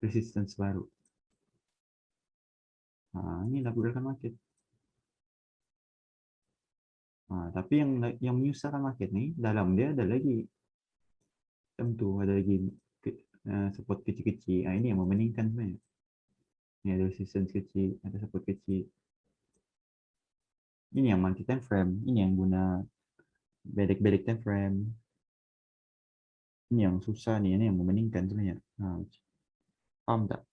resistance baru. Inilah pergerakan market. Tapi yang menyusahkan market ni, dalam dia ada lagi macam tu, ada lagi support kecil-kecil. Ini yang membandingkan sebenarnya. Ini ada resistance kecil, ada support kecil. Ini yang multi time frame, ini yang guna balik time frame. Ini yang susah nih, ini yang membandingkan sebenarnya. Paham tak?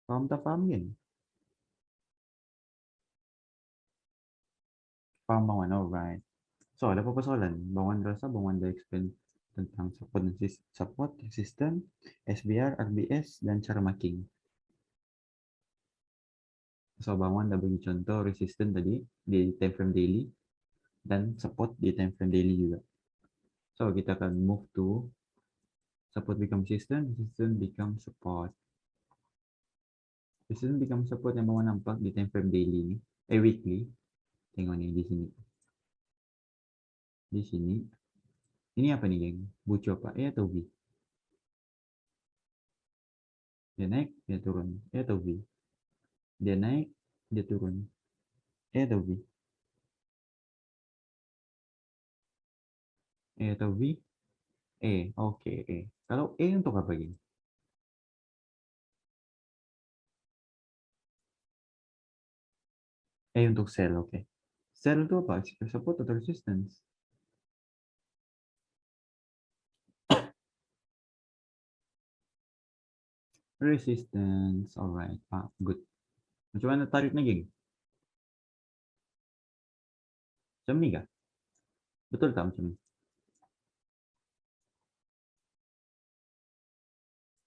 Paham tak paham kan? Paham Bang Wan, alright. So, ada apa soalan? Bang Wan rasa Bang Wan dah explain tentang support, resistance, SBR, RBS, dan cara marking. So, Bang Wan dah bagi contoh resistance tadi di time frame daily dan support di time frame daily juga. So, kita akan move to support become resistance become support. Resistance become support yang Bang Wan nampak di time frame daily ni, weekly. Tengok ni di sini. Di sini. Ini apa nih, geng? Bucu apa? A atau B? Dia naik, dia turun. A atau B? Dia naik, dia turun. A atau B? A atau B? A. Oke, A. Kalau A untuk apa, geng? A untuk sell, oke. Sell itu apa? Support atau resistance? Resistance, alright. Good. Macam mana tariknya, geng? Macam ni kah? Betul tak macam ni?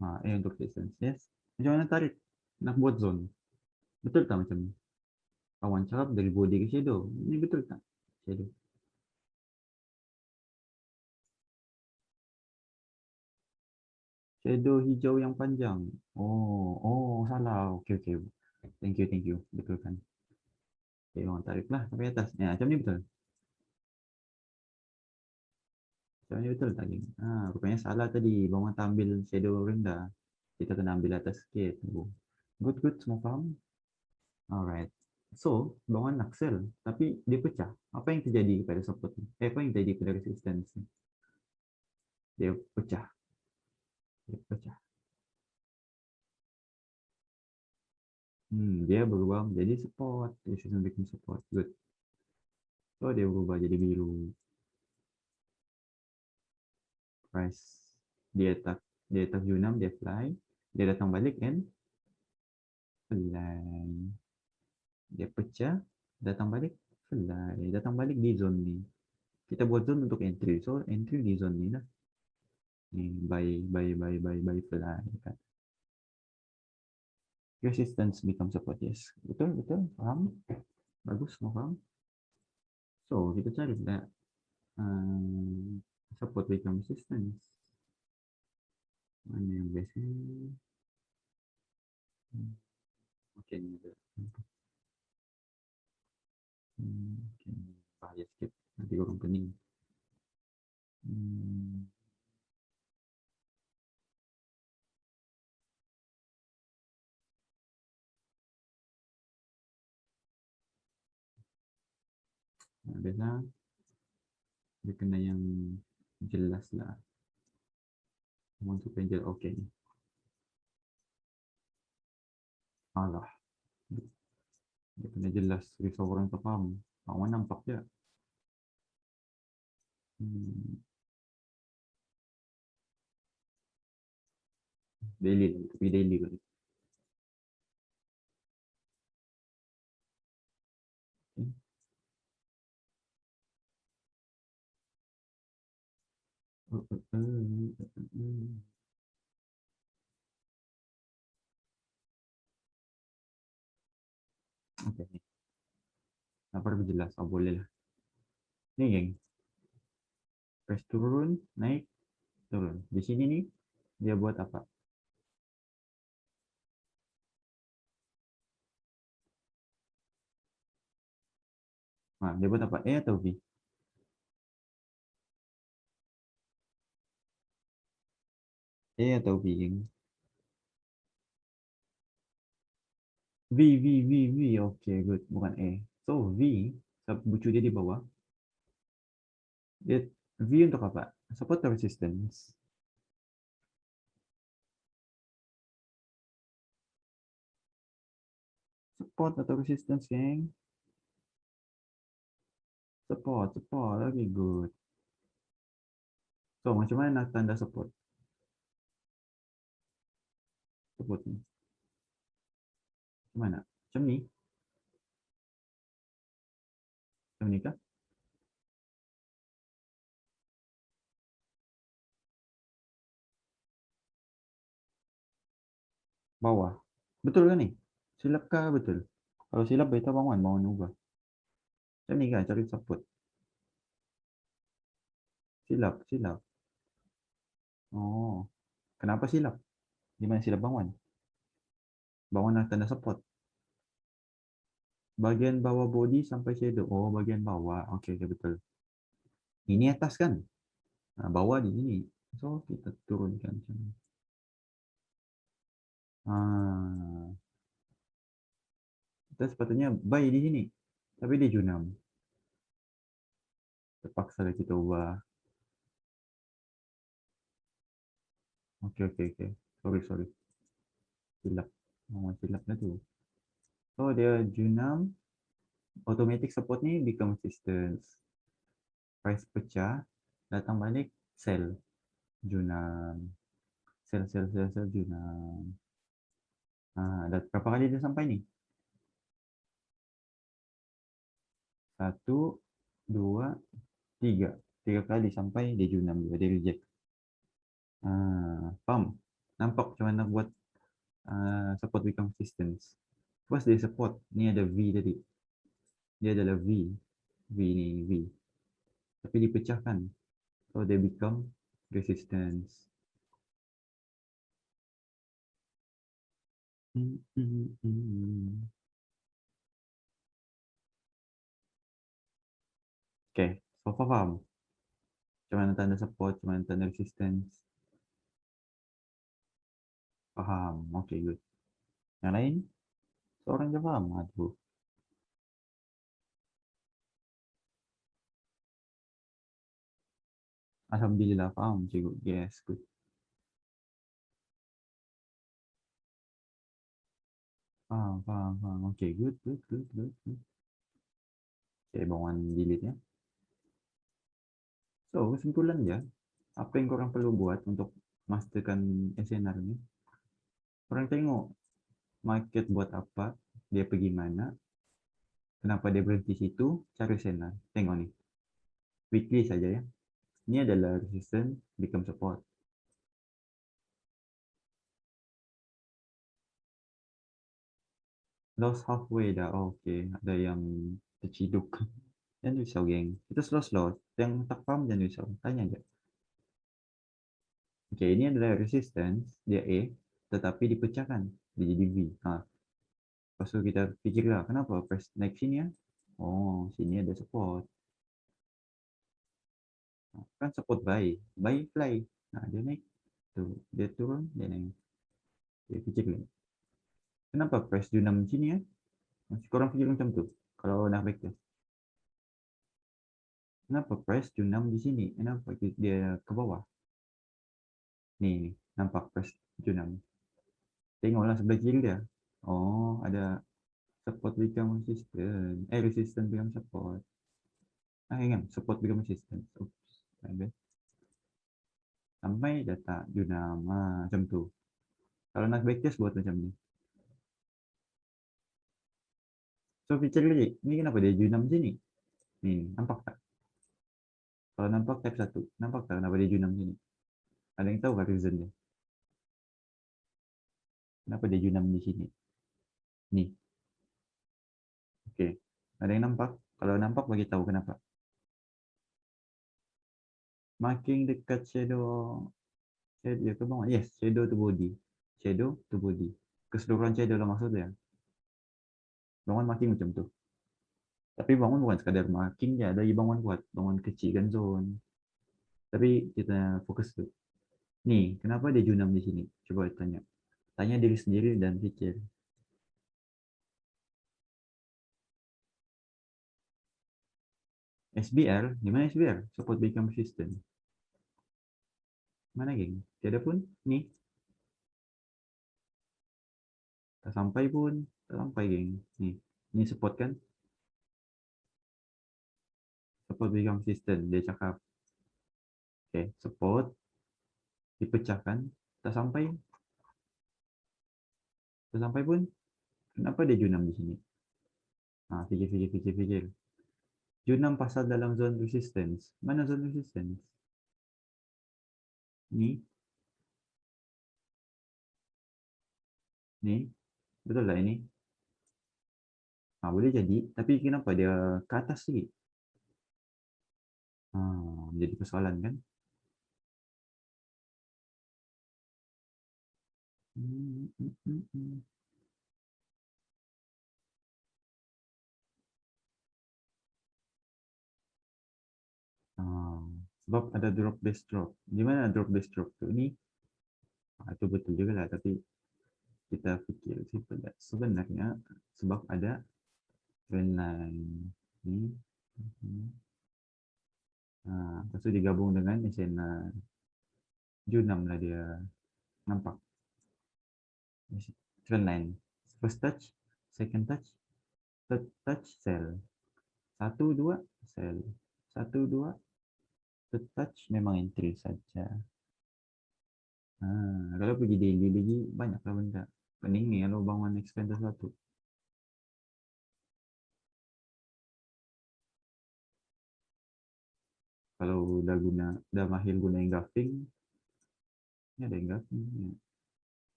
A untuk resistance, yes. Macam mana tarik? Nak buat zone. Betul tak macam ni? Kawan cakap dari body ke shadow. Ini betul tak? Shadow. Shadow hijau yang panjang. Oh, salah. Okey, okey. Thank you. Betul kan. Okay, orang tariklah sampai atas. Ya, macam ni betul. Macam ni betul tadi. Rupanya salah tadi. Bang Wan tak ambil shadow rendah. Kita kena ambil atas sikit. Good, good. Semua faham? Alright. So, Bang Wan nak sell. Tapi dia pecah. Apa yang terjadi kepada support ni? Apa yang terjadi pada resistance ni? Dia pecah. Dia pecah. Dia berubah menjadi support. Resistance become support. Good. So, dia berubah jadi biru. Price. Dia attack Junam, dia fly. Dia datang balik kan? Fly. Dia pecah. Datang balik. Fly. Datang balik di zone ni. Kita buat zone untuk entry. So, entry di zone ni lah. Ni, buy, fly. Kan? Resistance become support. Yes. Betul, betul. Faham? Bagus, semua faham. So, kita cari pula support become resistance. Mana yang best ni? Okay, ni ada. Okay. Bahaya sikit. Nanti orang pening. Biasa dia kena yang jelas lah. Untuk penjel okey ni. Alah. Dia kena jelas. Risau orang tak faham. Awak nampak je. Daily lah. Tapi daily kot. Okay, ni. Apa lebih jelas? Oh, boleh lah. Ni, geng. Press turun, naik, turun. Di sini ni, dia buat apa? Dia buat apa? A atau V? A atau V, geng? V. Okay, good. Bukan A. So, V, bucu dia di bawah. Dia, V untuk apa? Support atau resistance? Support atau resistance, geng? Support. Okay, good. So, macam mana nak tanda support? Support ni. Macam mana? Macam ni? Macam ni kah? Bawah. Betul kan ni? Silap kah betul? Kalau silap, beritahu Bang Wan ubah. Macam ni kan, cari support. Silap. Oh, kenapa silap? Di mana silap Bang Wan? Bang Wan nak tanda support. Bagian bawah body sampai shadow. Oh, bagian bawah. Okay, betul. Ini atas kan? Bawah di sini. So, kita turunkan macam ni. Kita sepatutnya buy di sini. Tapi di Junam. Terpaksa kita ubah. Okay. Sorry. Silap. Silap lah tu. So, dia Junam. Automatic support ni become resistance. Price pecah. Datang balik. Sell. Junam. Sell Junam. Dah berapa kali dia sampai ni? 1, 2, 3. 3 kali sampai dia Junam juga. Dia reject. Faham? Nampak macam mana buat support become resistance. First dia support. Ni ada V tadi. Dia adalah V. V ni V. Tapi dipecahkan. So dia become resistance. Oke, so far paham. Cuman tanda support, cuman tanda resistance. Paham. Oke, good. Yang lain? Seorang aja paham. Aduh. Alhamdulillah paham, cikgu. Yes, good. Paham, paham, paham. Oke, good, good, good, good, good. Oke, bawaan delete ya. So, kesimpulan ya. Apa yang korang perlu buat untuk masterkan SNR ini? Orang tengok market buat apa, dia pergi mana, kenapa dia berhenti situ, cari SNR. Tengok nih. Weekly saja ya. Ini adalah resistance, become support. Lost halfway dah. Oh, okay. Ada yang terciduk. Jangan risau, geng. Kita slow-slow. Yang tak paham, jangan risau. Tanya aja. Oke, ini adalah resistance. Dia A. Tetapi dipecahkan. Dia jadi V. Lepas tu kita fikirlah. Kenapa? Press naik sini ya. Oh, sini ada support. Kan support buy. Buy fly. Dia naik. Tuh. Dia turun. Dia naik. Dia fikir lagi. Kenapa press J6 sini ya? Masih korang fikir macam tu. Kalau nak backtest. Kenapa press J6 di sini? Kenapa dia ke bawah? Nih, nampak press J6. Tengoklah sebelah kiri dia. Oh, ada support become resistance. Resistance become support. Ingat, support become resistance. Oops. Sampai data J6. Macam tu. Kalau nak backtest buat macam ni. So, fikir lagi. Ni kenapa dia J6 sini? Ni, nampak tak? Kalau nampak type 1. Nampak tak kenapa dia J6 sini? Ada yang tahu kan reason dia? Kenapa dia J6 di sini? Ni. Oke. Ada yang nampak? Kalau nampak, bagi tahu kenapa. Marking dekat shadow. Shadow ke bawah? Yes, shadow to body. Shadow to body. Keseluruhan shadow lah maksudnya. Bangun marking macam tu. Tapi bangun bukan sekadar marking je. Ada bangun buat. Bangun kecilkan zone. Tapi kita fokus tu. Ni, kenapa dia J6 di sini? Coba tanya. Tanya diri sendiri dan fikir. SBR, di mana SBR? Support become resistant. Mana geng? Tiada pun. Ni. Tak sampai pun. Tak sampai geng. Ni. Ni support kan? Support become resistant. Dia cakap. Okay, support. Dipecahkan. Tak sampai. Tak sampai pun. Kenapa dia J6 di sini? Fikir, fikir, fikir, fikir. J6 pasal dalam zone resistance. Mana zone resistance? Ni. Ni. Betul lah ini? Boleh jadi. Tapi kenapa dia ke atas sikit? Jadi persoalan kan? Sebab ada drop base drop. Di mana drop base drop tu? Ni. Itu betul juga lah. Tapi kita fikir sebenarnya sebab ada trend line ni. Lepas tu digabung dengan SNR. J6 lah dia. Nampak? Trend line. First touch, second touch, third touch, sell. 1, 2, sell. 1, 2, third touch memang entry saja. Kalau pergi daily lagi, banyaklah benda. Pening ni kalau bangun expand sesuatu. Kalau dah mahir guna engulfing, ni ada engulfing.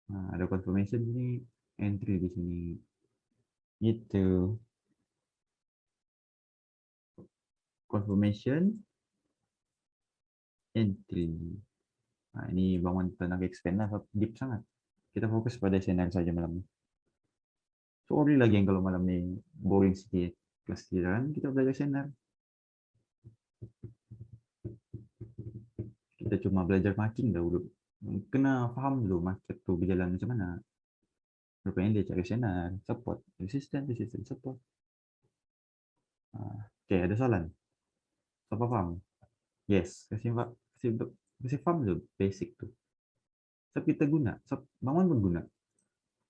Ada confirmation ni, entry di sini. Itu. Confirmation, entry. Nah, ini bangun tenaga expand lah, deep sangat. Kita fokus pada SNR saja malam ini. Sorry lagi yang kalau malam ini boring sedikit. Kelas kita kan kita belajar SNR. Kita cuma belajar marking dahulu. Kena paham dulu market tuh berjalan macam mana. Rupanya dia cari SNR, support, resistance, support. Oke, ada soalan. Siapa paham? Yes, kasih, kasih paham dulu basic tuh. Sebab kita guna, sebab bangun pun guna.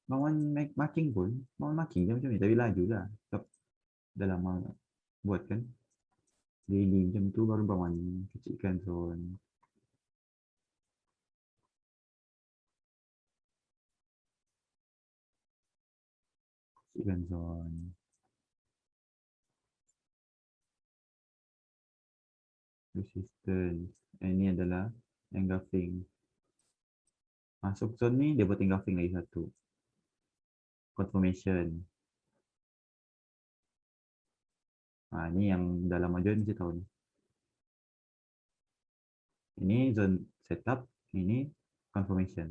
Bangun marking pun, bangun marking je macam ni, tapi laju lah. Sebab dah lama buat kan. Daily macam tu baru bangun kecilkan zone. Kecilkan zone. Resistance. Ini adalah engulfing. Masuk zone ni, dia buat engulfing lagi satu. Confirmation. Nah, ini yang dalam aja mesti tahu ni. Ini zone setup, ini confirmation.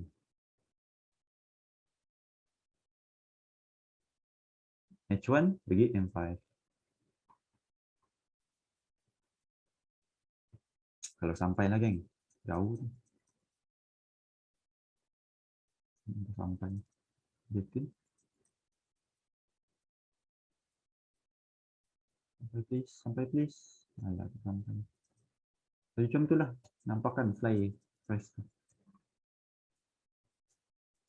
H1 pergi M5. Kalau sampai lah geng, jauh tu. Sampai. Betul. Sampai please, sampai please. Alah, sampai. Jadi macam itulah, nampakkan fly price tu.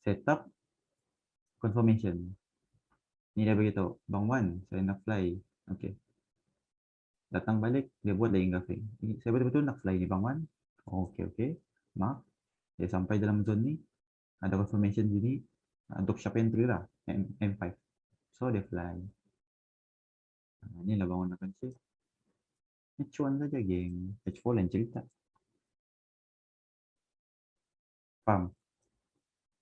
Setup, confirmation. Ni dia beritahu, Bang Wan, saya nak fly. Okay. Datang balik, dia buat lagi engulfing. Saya betul-betul nak fly ni Bang Wan. Okay. Maaf, dia sampai dalam zone ni, ada confirmation sini, untuk sharp entry lah, M5. So, dia fly. Inilah Bang Wan akan say. H1 saja, geng. H4 lain cerita. Faham?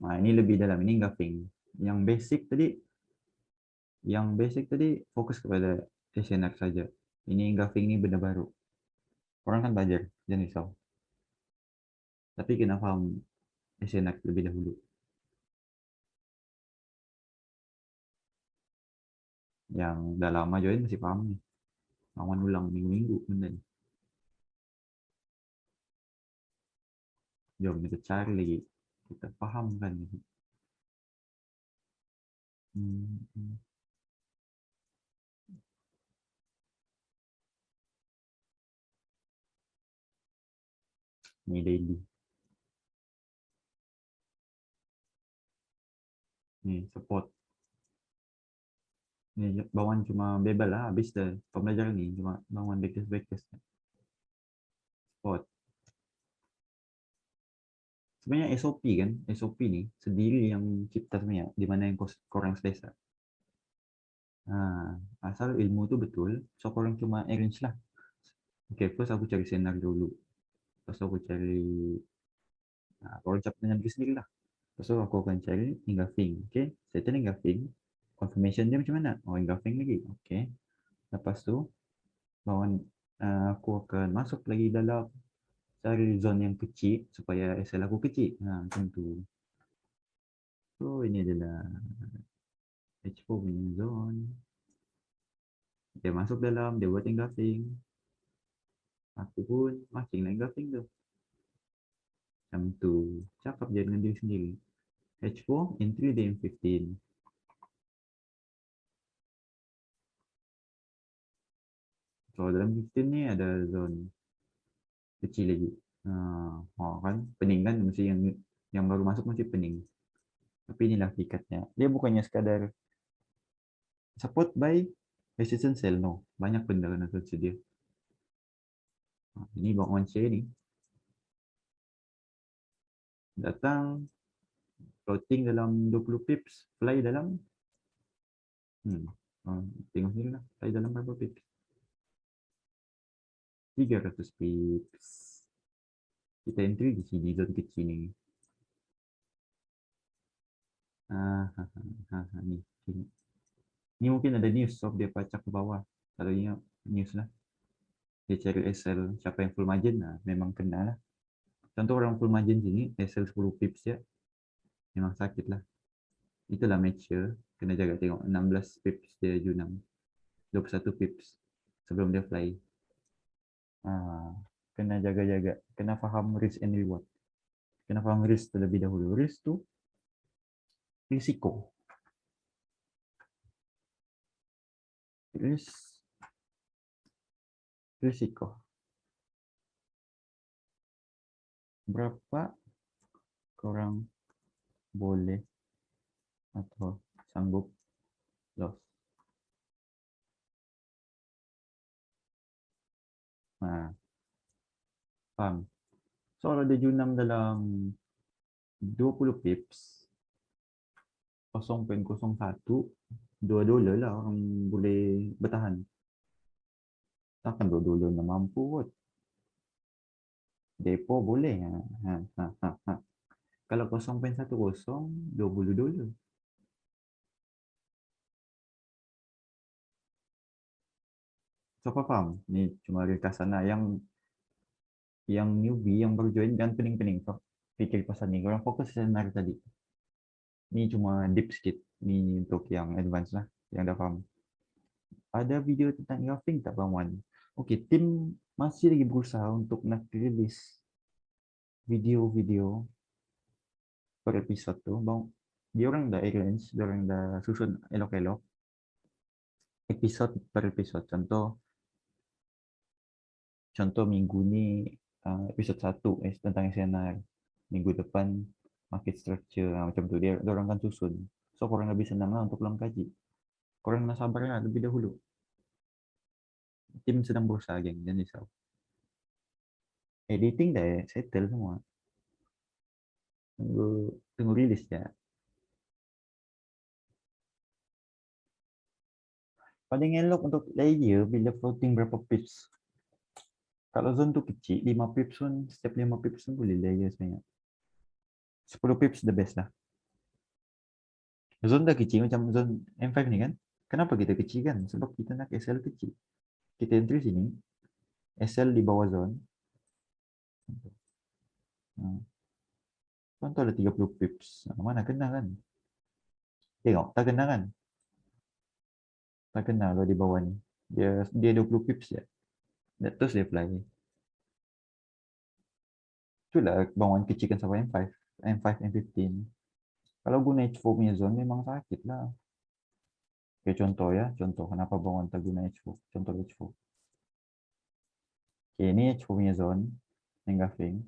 Nah, ini lebih dalam. Ini engulfing. Yang basic tadi fokus kepada SNR saja. Ini engulfing ini benda baru. Orang kan belajar, jangan risau. Tapi kena faham SNR lebih dahulu. Yang dah lama join masih paham nih. Lawan ulang minggu-minggu benda ni. Jom kita cari lagi. Kita pahamkan ini. Ini daily. Ni support. Ni bawaan cuma bebel lah. Habis dah pembelajaran ni. Cuma bawaan backers. Support. Sebenarnya SOP kan. SOP ni sendiri yang cipta sebenarnya. Di mana yang korang selesa. Asal ilmu tu betul. So korang cuma arrange lah. Okay, first aku cari senar dulu. Lepas aku cari korang cap dengan diri sendiri lah. Lepas tu aku akan cari engulfing. Okay, settle engulfing. Confirmation dia macam mana? Oh, engulfing lagi. Okay. Lepas tu, aku akan masuk lagi dalam cari zone yang kecil supaya SL aku kecil. Macam tu. So, ini adalah H4 punya zone. Dia masuk dalam, dia buat engulfing. Aku pun marking lah engulfing tu. Macam tu. Cakap je dengan diri sendiri. H4, entry dia M15. So, dalam 15 ni ada zone kecil lagi. Kan pening kan, mesti yang baru masuk mesti pening. Tapi inilah tiketnya. Dia bukannya sekadar support by resistance cell, no. Banyak benda kena tersedia. Ini Bang Wan share ni. Datang, floating dalam 20 pips, fly dalam tengok sini lah, fly dalam berapa pips? 300 pips. Kita entry di sini, zone kecil ni. Ni. Ni mungkin ada news, so dia pacak ke bawah. Kalau news lah. Dia cari SL, siapa yang full margin, memang kena lah. Contoh orang full margin sini, sell 10 pips ya, memang sakit lah. Itulah match-nya, kena jaga tengok 16 pips dia Junam, 21 pips sebelum dia fly. Kena jaga-jaga, kena faham risk and reward. Kena faham risk terlebih dahulu. Risk tu risiko. Risiko. Berapa korang boleh atau sanggup loss? Paham? So kalau dia junam dalam 20 pips, 0.01, $2 lah orang boleh bertahan. Takkan $2 nak mampu kot. Depo boleh. Kalau 0.10, $20. So apa faham? Ni cuma ringkasan lah. Yang newbie, yang baru join, jangan pening-pening. Fikir pasal ni. Korang fokus senar tadi. Ni cuma deep sikit. Ni untuk yang advance lah. Yang dah faham. Ada video tentang grafing tak Bang Wan? Okey, tim masih lagi berusaha untuk nak release video-video per episod tu. Bang, dia orang dah arrange, dia orang dah susun elok-elok episod per episod. Contoh minggu ni episod 1 tentang SNR. Minggu depan market structure macam tu. Dia orang kan susun. So korang lebih senang lah untuk ulang kaji. Korang nak sabar lah lebih dahulu. Tim sedang berusaha, geng. Jangan risau. Editing dah settle semua. Tunggu rilis ya. Paling elok untuk layer bila floating berapa pips. Kalau zone tu kecil, 5 pips pun, setiap 5 pips pun boleh layer sebenarnya. 10 pips the best lah. Zone dah kecil macam zone M5 ni kan. Kenapa kita kecil kan? Sebab kita nak SL kecil. Kita entry sini, SL di bawah zone. Contoh ada 30 pips. Mana kena kan? Tengok, tak kena kan? Tak kena kalau di bawah ni. Dia 20 pips je. Terus dia fly. Itulah bangunan kecilkan sampai M5. M5, M15. Kalau guna H4 punya zone memang sakit lah. Okay, contoh ya. Contoh kenapa bangunan tak guna H4. Contoh H4. Okay, ini H4 punya zone. Engulfing.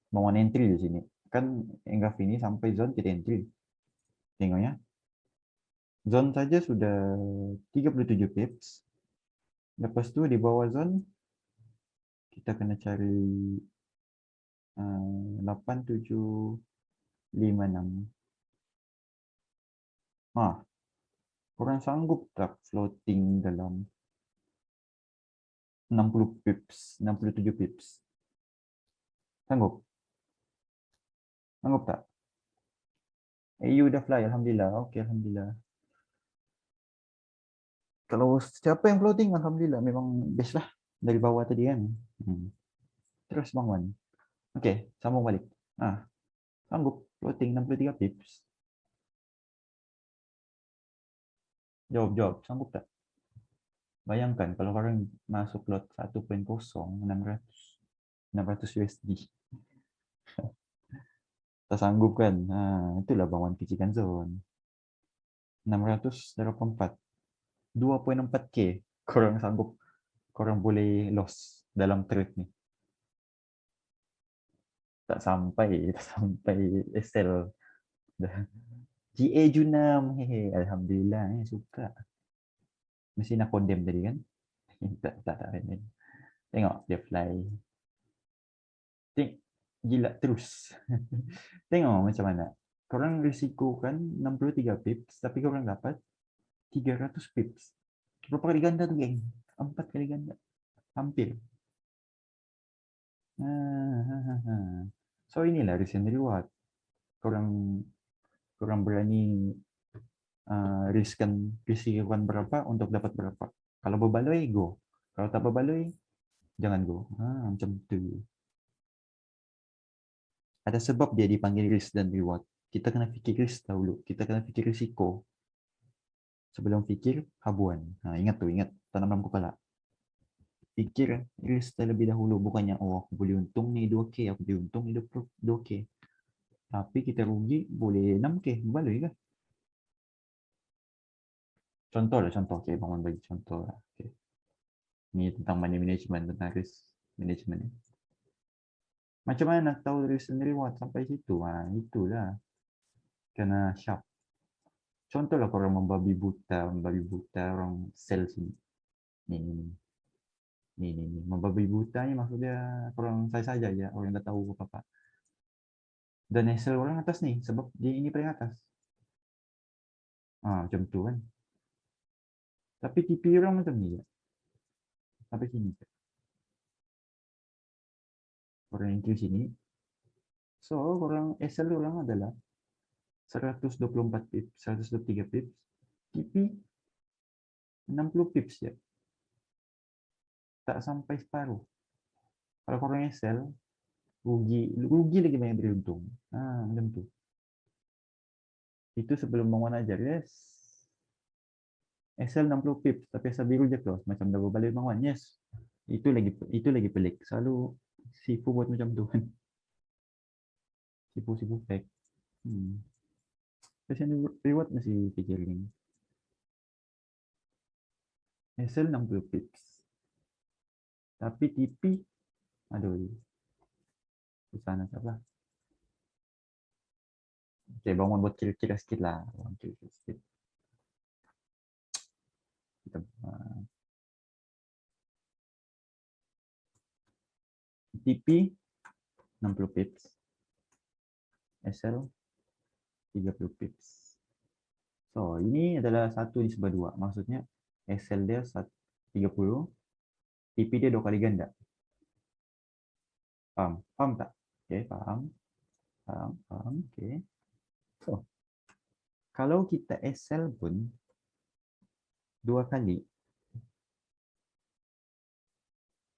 Bangunan entry di sini. Kan engulfing ini sampai zone kita entry. Tengok ya. Zone saja sudah 37 pips. Lepas tu di bawah zone kita kena cari 8, 7, 5, 6. Korang sanggup tak floating dalam 60 pips, 67 pips? Sanggup? Sanggup tak? You dah fly, Alhamdulillah. Okey, Alhamdulillah. Kalau siapa yang floating, Alhamdulillah. Memang best lah. Dari bawah tadi kan. Terus bangun. Okey, sambung balik. Sanggup floating 63 pips. Jawab. Sanggup tak? Bayangkan kalau orang masuk lot 1.0, 600 USD. Tak sanggup kan? Itulah bangunan kecilkan zone. 684. 2.4K. Korang sanggup, korang boleh loss dalam trade ni. Tak sampai SL. GA Junam. Alhamdulillah. Suka. Mesti nak condemn tadi kan? Tak. Tengok dia fly. Gila terus. Tengok macam mana. Korang risikokan 63 pips, tapi korang dapat 300 pips. Berapa kali ganda tu, geng? 4 kali ganda. Hampir. So inilah risk and reward. Korang berani risikokan berapa untuk dapat berapa. Kalau berbaloi, go. Kalau tak berbaloi, jangan go. Macam tu. Ada sebab dia dipanggil risk dan reward. Kita kena fikir risk dahulu. Kita kena fikir risiko. Sebelum fikir habuan. Nah, ingat tuh, ingat. Tanam dalam kepala. Fikir risk terlebih dahulu. Bukannya, oh aku boleh untung nih 2K. Aku boleh untung nih 2K. Tapi kita rugi boleh 6K. Balik kan? Contoh lah, contoh. Okay, bangun bagi contoh lah. Okay. Ini tentang money management, tentang risk management. Macam mana nak tahu risk and reward sampai situ? Itulah. Kena sharp. Contohlah korang membabi buta orang sell sini. Ni. Membabi buta ni maksudnya korang saya saja ya, orang yang dah tahu apa-apa. Dan sell orang atas ni, sebab dia ini paling atas. Macam tu kan. Tapi TP orang macam ni ya. Sampai sini. Orang yang kiri sini. So, orang SL orang adalah 124 pips, 123 pips. TP 60 pips ya. Tak sampai separuh. Kalau korang SL, rugi lagi banyak dari untung. Macam tu. Itu sebelum bangun ajar, yes. SL 60 pips, tapi asal biru je close. Macam dah berbalik bangun, yes. Itu lagi pelik. Selalu sifu buat macam tu kan. Sifu fake. Terus yang reward masih fikir ni. SL 60 pips. Tapi TP, aduh. Susah nak apa. Okay, bangun buat kira-kira sikit lah. Kira-kira sikit. Kita, TP 60 pips. SL 30 pips. So, ini adalah 1/2. Maksudnya SL dia 30, TP dia 2 kali ganda. Faham? Faham tak? Okay, faham. Okay. So, kalau kita SL pun 2 kali.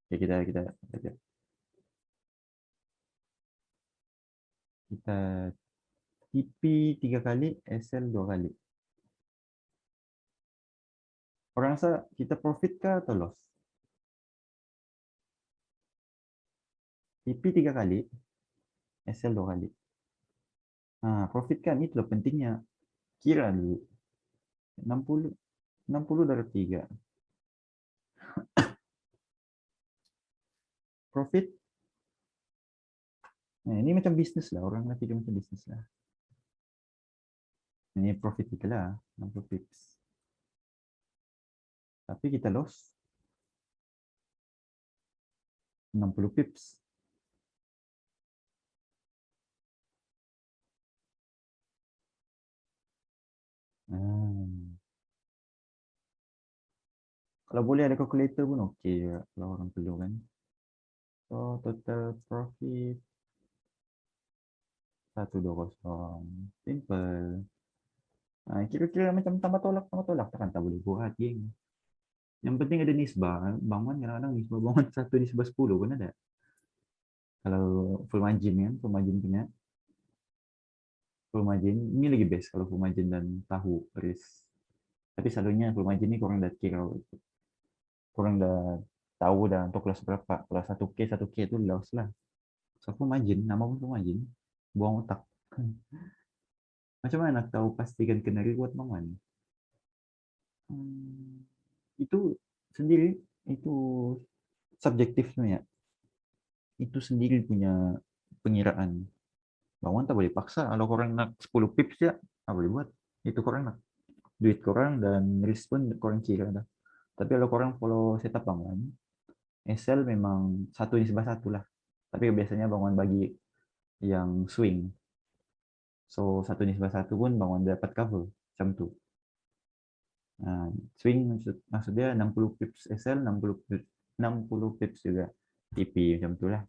Okay, kita TP 3 kali, SL 2 kali. Orang rasa kita profit kah atau loss? TP 3 kali, SL 2 kali. Profit kan, itulah pentingnya. Kira dulu. 60 dari 3. Profit. Ini macam bisnes lah. Orang nak fikir macam bisnes lah. Ini profit kita lah. 60 pips. Tapi kita loss 60 pips. Kalau boleh ada calculator pun okey kalau orang perlu kan. So total profit 120. Simple. Kira-kira macam tambah tolak takkan tak boleh buat geng. Yang penting ada nisbah. Bangun kadang-kadang nisbah bangun 1/10 pun ada. Kalau full margin kan, full margin punya. Full margin, ini lagi best kalau full margin dan tahu risk. Tapi selalunya full margin ni korang dah kira, korang dah tahu dah untuk kelas berapa. Kalau 1K itu loss lah. So full margin, nama pun full margin, buang otak. Macam mana nak tahu pastikan kena reward bangun? Itu sendiri, itu subjektif sebenarnya. Itu sendiri punya pengiraan. Bangun tak boleh paksa. Kalau korang nak 10 pips ya, tak boleh buat. Itu korang nak. Duit korang dan risk pun korang kira dah. Tapi kalau korang follow setup bangun, SL memang 1/1 lah. Tapi biasanya bangun bagi yang swing. So 1/1 pun bangun dapat cover. Macam tu. Swing maksudnya 60 pips SL, 60 pips juga TP macam tu lah.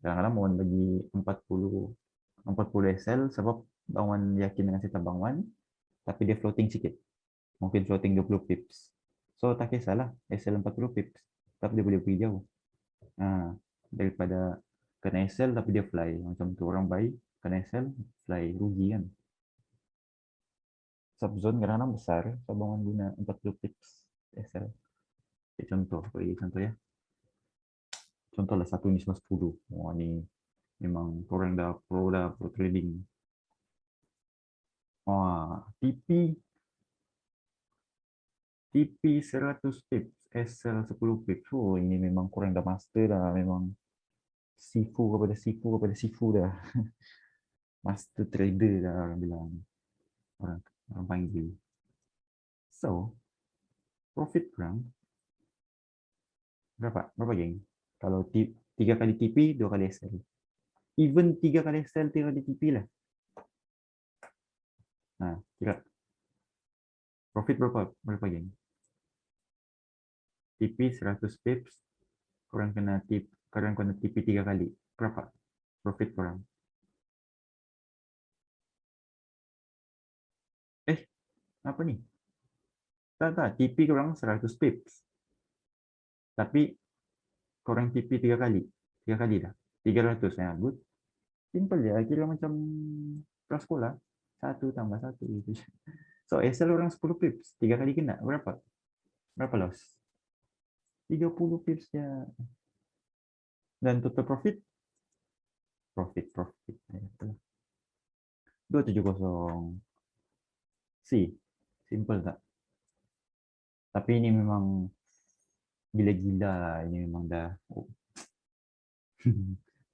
Kadang-kadang bangun bagi 40 SL sebab bangun yakin dengan setup bangun, tapi dia floating sikit. Mungkin floating 20 pips. So tak kisahlah SL 40 pips, tapi dia boleh pergi jauh. Daripada kena SL tapi dia fly. Macam tu orang baik, kena SL, fly. Rugi kan. Subzone kadang-kadang besar, cabangan guna 40 pips SL. Contoh, contoh ya. Contoh lah 1:10. Wah, ni memang orang dah pro trading. Wah, TP 100 pips, SL 10 pips. Oh, ini memang kurang dah master dah. Memang sifu dah. Master trader dah orang bilang. Orang, orang panggil. So, profit kurang. Berapa geng? Kalau 3 kali TP, 2 kali SL. Even 3 kali SL, 3 kali TP lah. Nah, kira profit berapa geng? TP 100 pips, kurang kena TP 3 kali. Berapa? Profit kurang. Apa nih? Tak, TP kurang 100 pips. Tapi kurang TP 3 kali. 3 kali dah. 300 ya, good. Simple ya, kira macam kelas sekolah. 1 tambah 1 gitu. So, SL orang 10 pips. 3 kali kena. Berapa? Berapa loss? 30 pips ya. Dan total profit? Profit. 270. Si. Simple tak? Tapi ini memang gila-gila lah. Ini memang dah. Oh.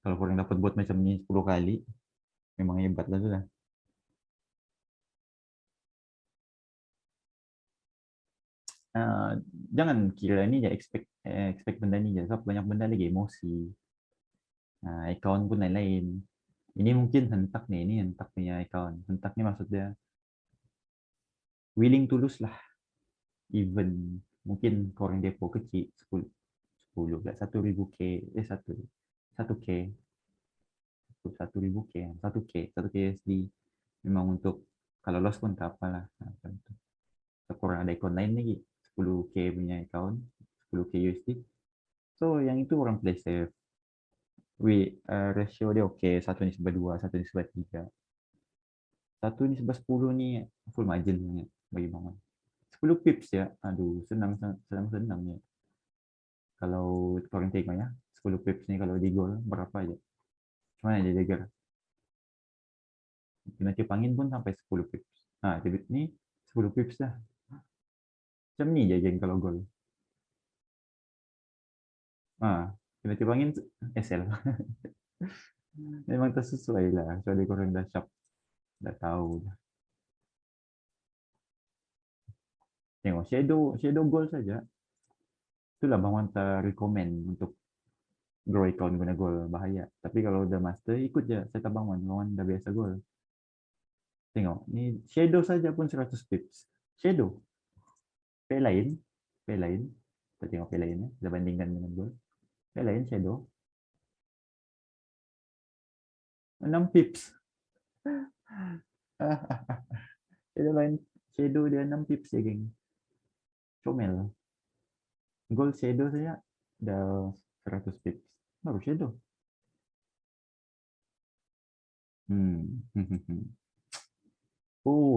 Kalau korang dapat buat macam ni 10 kali, memang hebat lah sudah. Jangan kira ni je expect benda ni je, sebab banyak benda lagi emosi. Account pun lain-lain. Ini mungkin hentak nih, ini hentak punya account. Hentak ni maksud dia willing to lose lah. Even mungkin korang depo kecil 10 lah 1000 k 1 k 1000 k 1 k USD memang untuk kalau loss pun tak apalah. Korang ada account lain lagi 10 k punya account 10 k USD. So yang itu orang play safe. Ratio dia okey, 1:2, 1:3. 1:10 ni full margin bagi bangun. 10 pips ya. Aduh, senang ya. Kalau korang tengok ya, 10 pips ni kalau di goal berapa aja. Cuma aja Jagger. Kena tiup angin pun sampai 10 pips. Debit ni 10 pips dah. Macam ni je geng kalau gol. Kena tiup angin SL. Memang tersesuai lah. Soalnya korang dah sharp. Dah tahu dah. Tengok shadow goal saja. Itulah Bang Wan tak recommend untuk grow account guna goal, bahaya. Tapi kalau udah master, ikut je set Bang Wan. Bang Wan dah biasa goal. Tengok, ni shadow saja pun 100 pips. Shadow. Pay lain. Kita tengok pay lain ya. Kita bandingkan dengan goal. Pay lain shadow. 6 pips. Shadow dia 6 pips ya, geng. Comel. Gold shadow saya dah 100 pips. Baru shadow.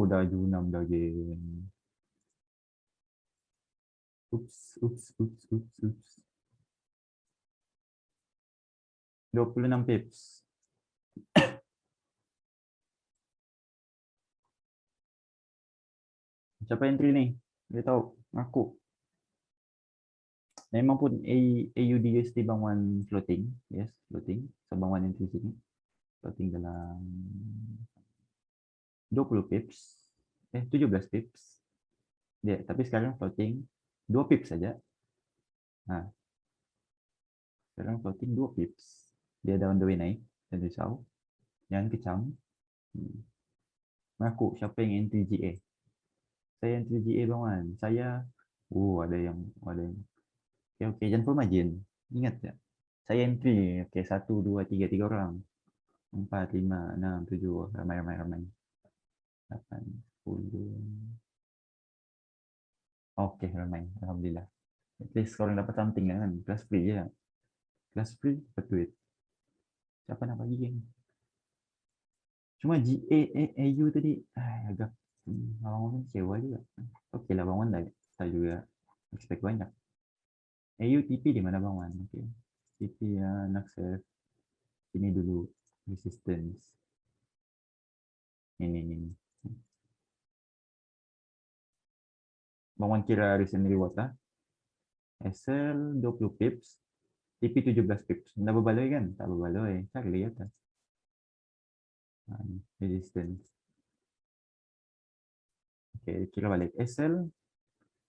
Dah Junam dah, geng. Ups. 26 pips. Siapa entry ni? Dia tahu. Aku. Memang pun AUDUSD Bang Wan floating. Yes, floating. So Bang Wan entry sini. Floating dalam 20 pips. 17 pips. Dia, tapi sekarang floating 2 pips saja. Sekarang floating 2 pips. Dia ada on the way naik. Dan risau. Jangan kecam. Mengaku siapa yang entry GA? Saya entry GA Bang Wan. Saya ada yang okey, jangan full margin. Ingat tak? Saya entry 1 2 3 orang. 4 5 6 7 ramai. 8 10. Okey, ramai. Alhamdulillah. At least korang dapat something kan. Kelas free je. Kelas free dapat duit. Siapa nak bagi game? Cuma GA, AU tadi agak Bang Wan kecewa juga. Okey lah Bang Wan dah tahu juga expect banyak. AU TP di mana Bang Wan? Okey. TP nak save ini dulu resistance. Ini. Bang Wan kira recent reward lah. SL 20 pips, TP 17 pips. Dah berbaloi kan? Tak berbaloi. Cari lihat atas. Resistance. Okey, kira balik. SL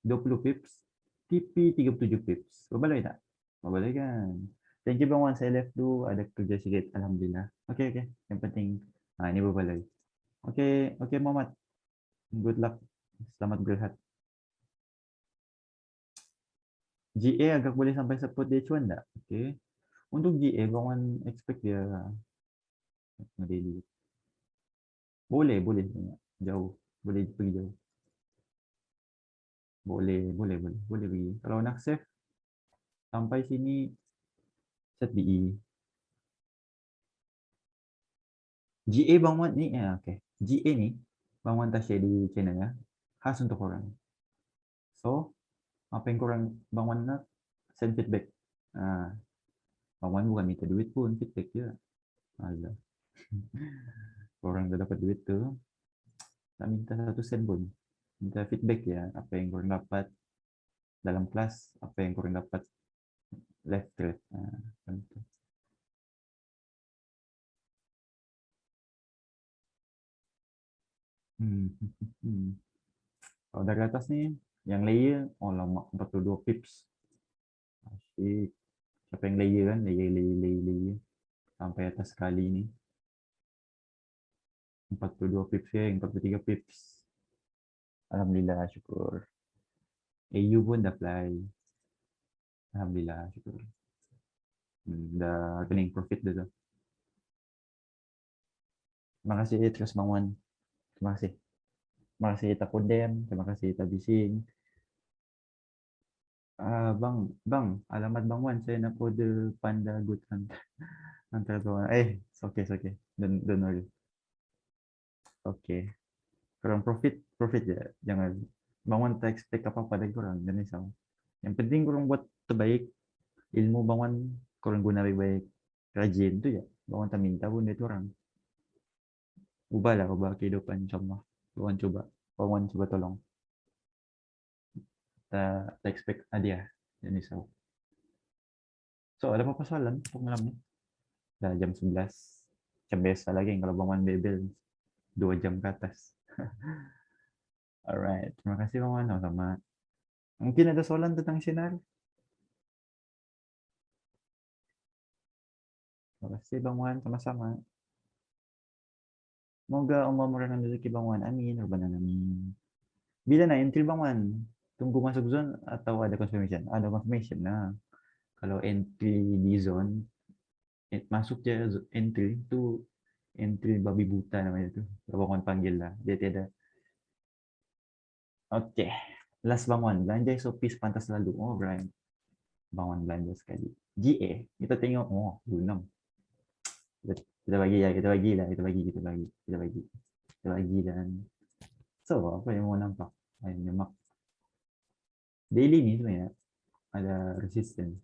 20 pips, TP 37 pips. Berbaloi tak? Berbaloi kan? Thank you Bang Wan, saya left dulu. Ada kerja sikit. Alhamdulillah. Okey. Yang penting, ini berbaloi. Okey Muhammad. Good luck. Selamat berehat. GA agak boleh sampai support dia cuan tak? Okey. Untuk GA, Bang Wan expect dia daily. Boleh. Jauh. Boleh pergi jauh. Boleh pergi. Kalau nak save, sampai sini set BE. GA Bang Wan ni, okay. GA ni, Bang Wan tak share di channel ya. Khas untuk korang. So, apa yang korang Bang Wan nak, send feedback. Bang Wan bukan minta duit pun, feedback je. Alah. Korang dah dapat duit tu, tak minta 1 sen pun. Minta feedback ya, apa yang korang dapat dalam kelas, apa yang korang dapat left grade. Tentu. Kalau dari atas nih, yang layer, lama 42 pips. Asyik. Siapa yang layer kan? Layer. Sampai atas sekali ni. 42 pips ya, 43 pips. Alhamdulillah, syukur. AU pun dah apply. Alhamdulillah, syukur. Dah rekening profit dah tu. Terima kasih terus Bang Wan. Terima kasih. Terima kasih kita kondem. Terima kasih kita bising. Bang, alamat Bang Wan saya nak order Panda Good Antara Bang Wan. It's okay. Don't worry. Okay. Korang profit je. Jangan Bang Wan tak expect apa-apa dari korang. Jangan risau. Yang penting korang buat terbaik. Ilmu Bang Wan korang guna baik-baik. Rajin tu je. Bang Wan tak minta pun dari korang. Ubah kehidupan insyaAllah. Bang Wan coba. Bang Wan coba tolong. Tak expect hadiah. Jangan risau. So, ada apa-apa soalan untuk malam ni? Dah jam 11. Macam biasa lagi kalau Bang Wan bebel 2 jam ke atas. Alright. Terima kasih Bang Wan. Sama-sama. Mungkin ada soalan tentang sinar? Terima kasih Bang Wan. Sama-sama. Semoga Allah murahkan rezeki Bang Wan. Amin. Rabbana amin. Bila nak entry Bang Wan? Tunggu masuk zone atau ada confirmation? Ada confirmation lah. Kalau entry di zone, masuk je entry tu entry babi buta namanya tu. Bang Wan panggil lah. Dia tiada. Okay. Last Bang Wan. Belanja SOP sepantas lalu. Oh, right. Bang Wan belanja sekali. GA. Kita tengok. Oh, 6. Kita bagi lah. Kita bagi dan so, apa yang mau nampak? Memang daily ni sebenarnya ada resistance.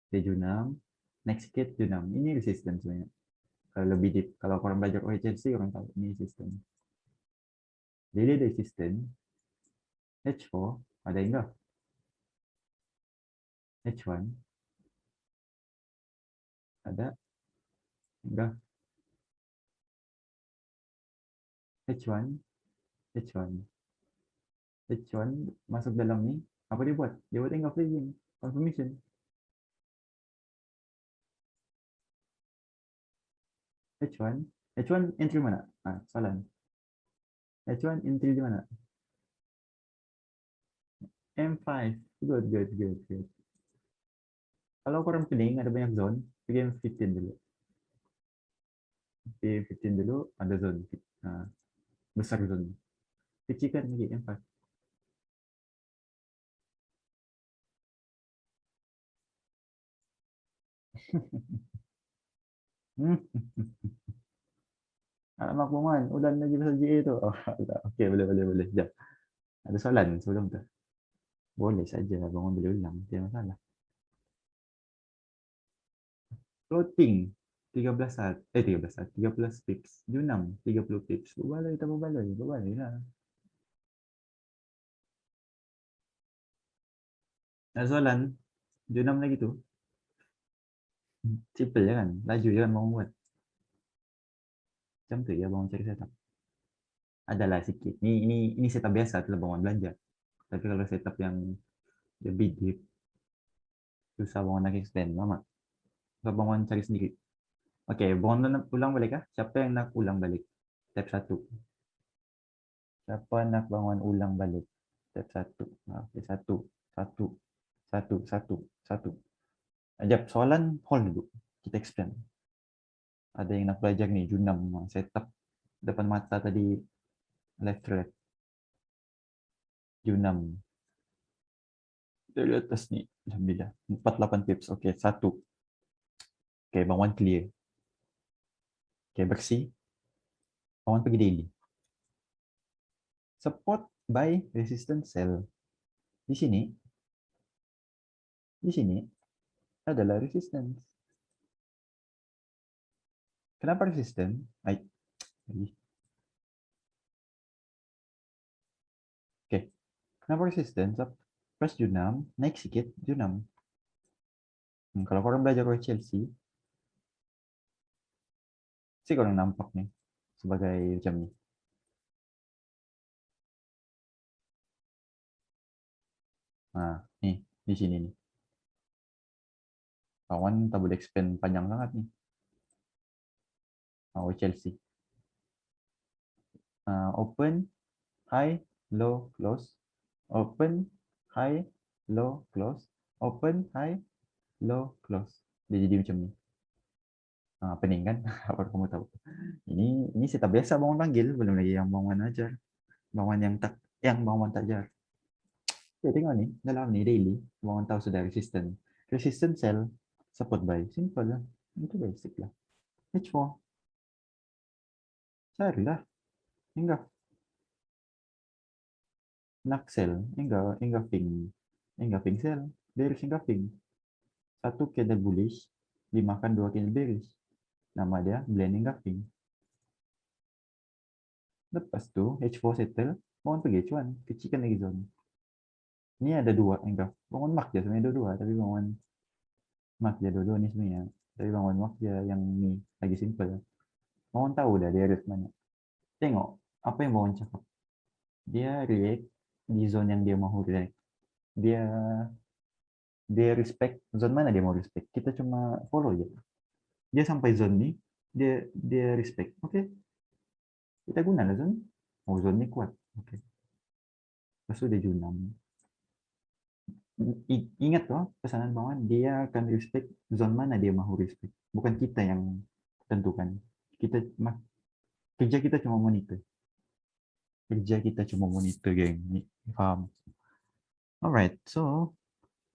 Dia junam, next sikit junam. Ini resistance sebenarnya. Kalau lebih deep, kalau korang belajar OHLC, korang tahu ini resistance. Daily ada resistance. H4 ada enggak? H1 ada enggak? H1 H1 H1 masuk dalam ni. Apa dia buat? Dia buat enggak freezing. Confirmation. H1 entry mana? Soalan. H1 entry di mana? M5. Good. Kalau korang pening, ada banyak zone, pergi M15 dulu. M15 dulu, ada zone. Besar zone. Kecilkan lagi M5. Alamak, Bang, ulan lagi pasal GA tu. Oh, okey, boleh. Sekejap. Ada soalan sebelum tu? Boleh saja, Bang boleh ulang. Tiada masalah. Floating 13 saat. 13 saat. 13 pips. Junam 30 pips. Berbaloi tak berbaloi? Berbaloi lah. Ada soalan? Junam lagi tu. Simple je kan? Laju je kan Bang buat. Macam tu ya Bang cari setup. Adalah sikit. Ini setup biasa telah Bang belajar. Tapi kalau setup yang lebih deep, susah Bang nak extend. Lama. So Bang cari sendiri. Okey, Bang nak ulang balik kah? Siapa yang nak ulang balik? Step 1. Siapa nak bangun ulang balik? Step 1. Okey, 1. 1. 1. 1. 1. Sekejap, soalan hold dulu. Kita explain. Ada yang nak belajar ni, Junam. Setup depan mata tadi, left to left. Junam. Dari atas ni, Alhamdulillah. 48 tips. Okey, 1. Okey, Bang Wan clear. Okey, bersih. Bang Wan pergi daily. Support by resistance cell. Di sini adalah resistance. Kenapa resistance? Okey. Kenapa resistance? Pas Junam, naik sikit Junam. Kalau korang belajar oleh Chelsea, sih korang nampak nih sebagai macam ni. Nah, nih di sini nih. Kawan tak boleh expand panjang sangat nih. Oh, Chelsea. Open, high, low, close. Open, high, low, close. Open, high, low, close. Dia jadi macam ni. Pening kan? Apa kamu tahu? Ini setup biasa Bang Wan panggil, belum lagi yang Bang Wan ajar. Bang Wan yang Bang Wan tak ajar. Ya, tengok ni, dalam ni daily, Bang Wan tahu sudah resistant. Resistant cell, support by. Simple lah. Itu basic lah. H4. Carilah. Hingga nak cell. Hingga ping. Hingga ping cell. Bearish hingga ping. 1 candle bullish. Dimakan 2 candle bearish. Nama dia blend hingga ping. Lepas tu, H4 settle. Bang Wan pergi H1. Kecilkan lagi zone. Ini ada 2 hingga. Bang Wan mark je sebenarnya dua-dua. Tapi Bang Wan mark je dua-dua ni sebenarnya. Tapi Bang Wan mark je yang ni. Lagi simple. Bang Wan tahu dah dia harus mana. Tengok. Apa yang Bang Wan cakap. Dia react di zone yang dia mahu react. Dia respect zone mana dia mau respect. Kita cuma follow je. Dia sampai zone ni, dia respect. Okey. Kita gunalah zone. Oh, zone ni kuat. Okey. Lepas tu dia junam. Ingat tu pesanan bawah, dia akan respect zone mana dia mahu respect. Bukan kita yang tentukan. Kita kerja kita cuma monitor. Kerja kita cuma monitor, geng. Faham? Alright, so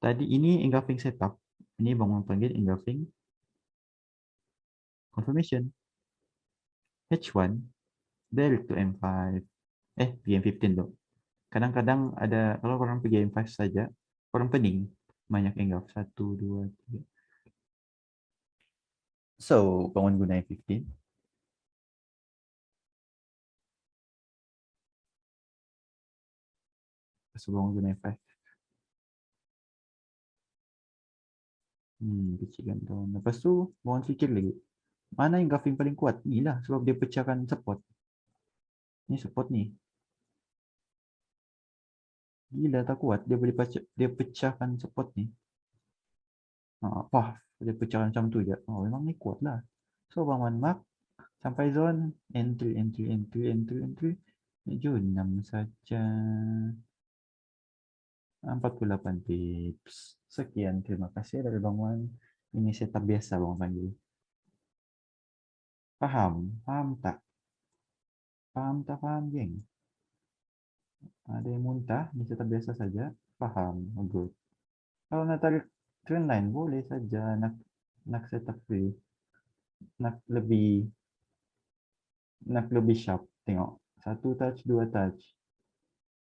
tadi ini engulfing setup. Ini bangun panggil engulfing confirmation. H1 dari to M5. Pergi M15 dulu. Kadang-kadang ada, kalau korang pergi M5 saja, korang pening. Banyak engulf. 1, 2, 3. So, bangun guna M15. Lepas tu bangun guna M5. Kecilkan tu. Lepas tu, bangun fikir lagi. Mana engulfing paling kuat? Inilah, sebab dia pecahkan support. Ni support ni. Gila tak kuat. Dia pecahkan support ni. Dia pecahkan macam tu je. Oh, memang ni kuat lah. So, bangun mark. Sampai zone. Entry. Jom 6 saja. 48 tips. Sekian, terima kasih dari Bang Wan. Ini setup biasa Bang panggil. Paham? Paham tak? Paham tak paham, geng? Ada yang muntah, ini setup biasa saja. Paham? Good. Kalau nak tarik trend line, boleh saja nak setup free. nak lebih sharp. Tengok. Satu touch, dua touch.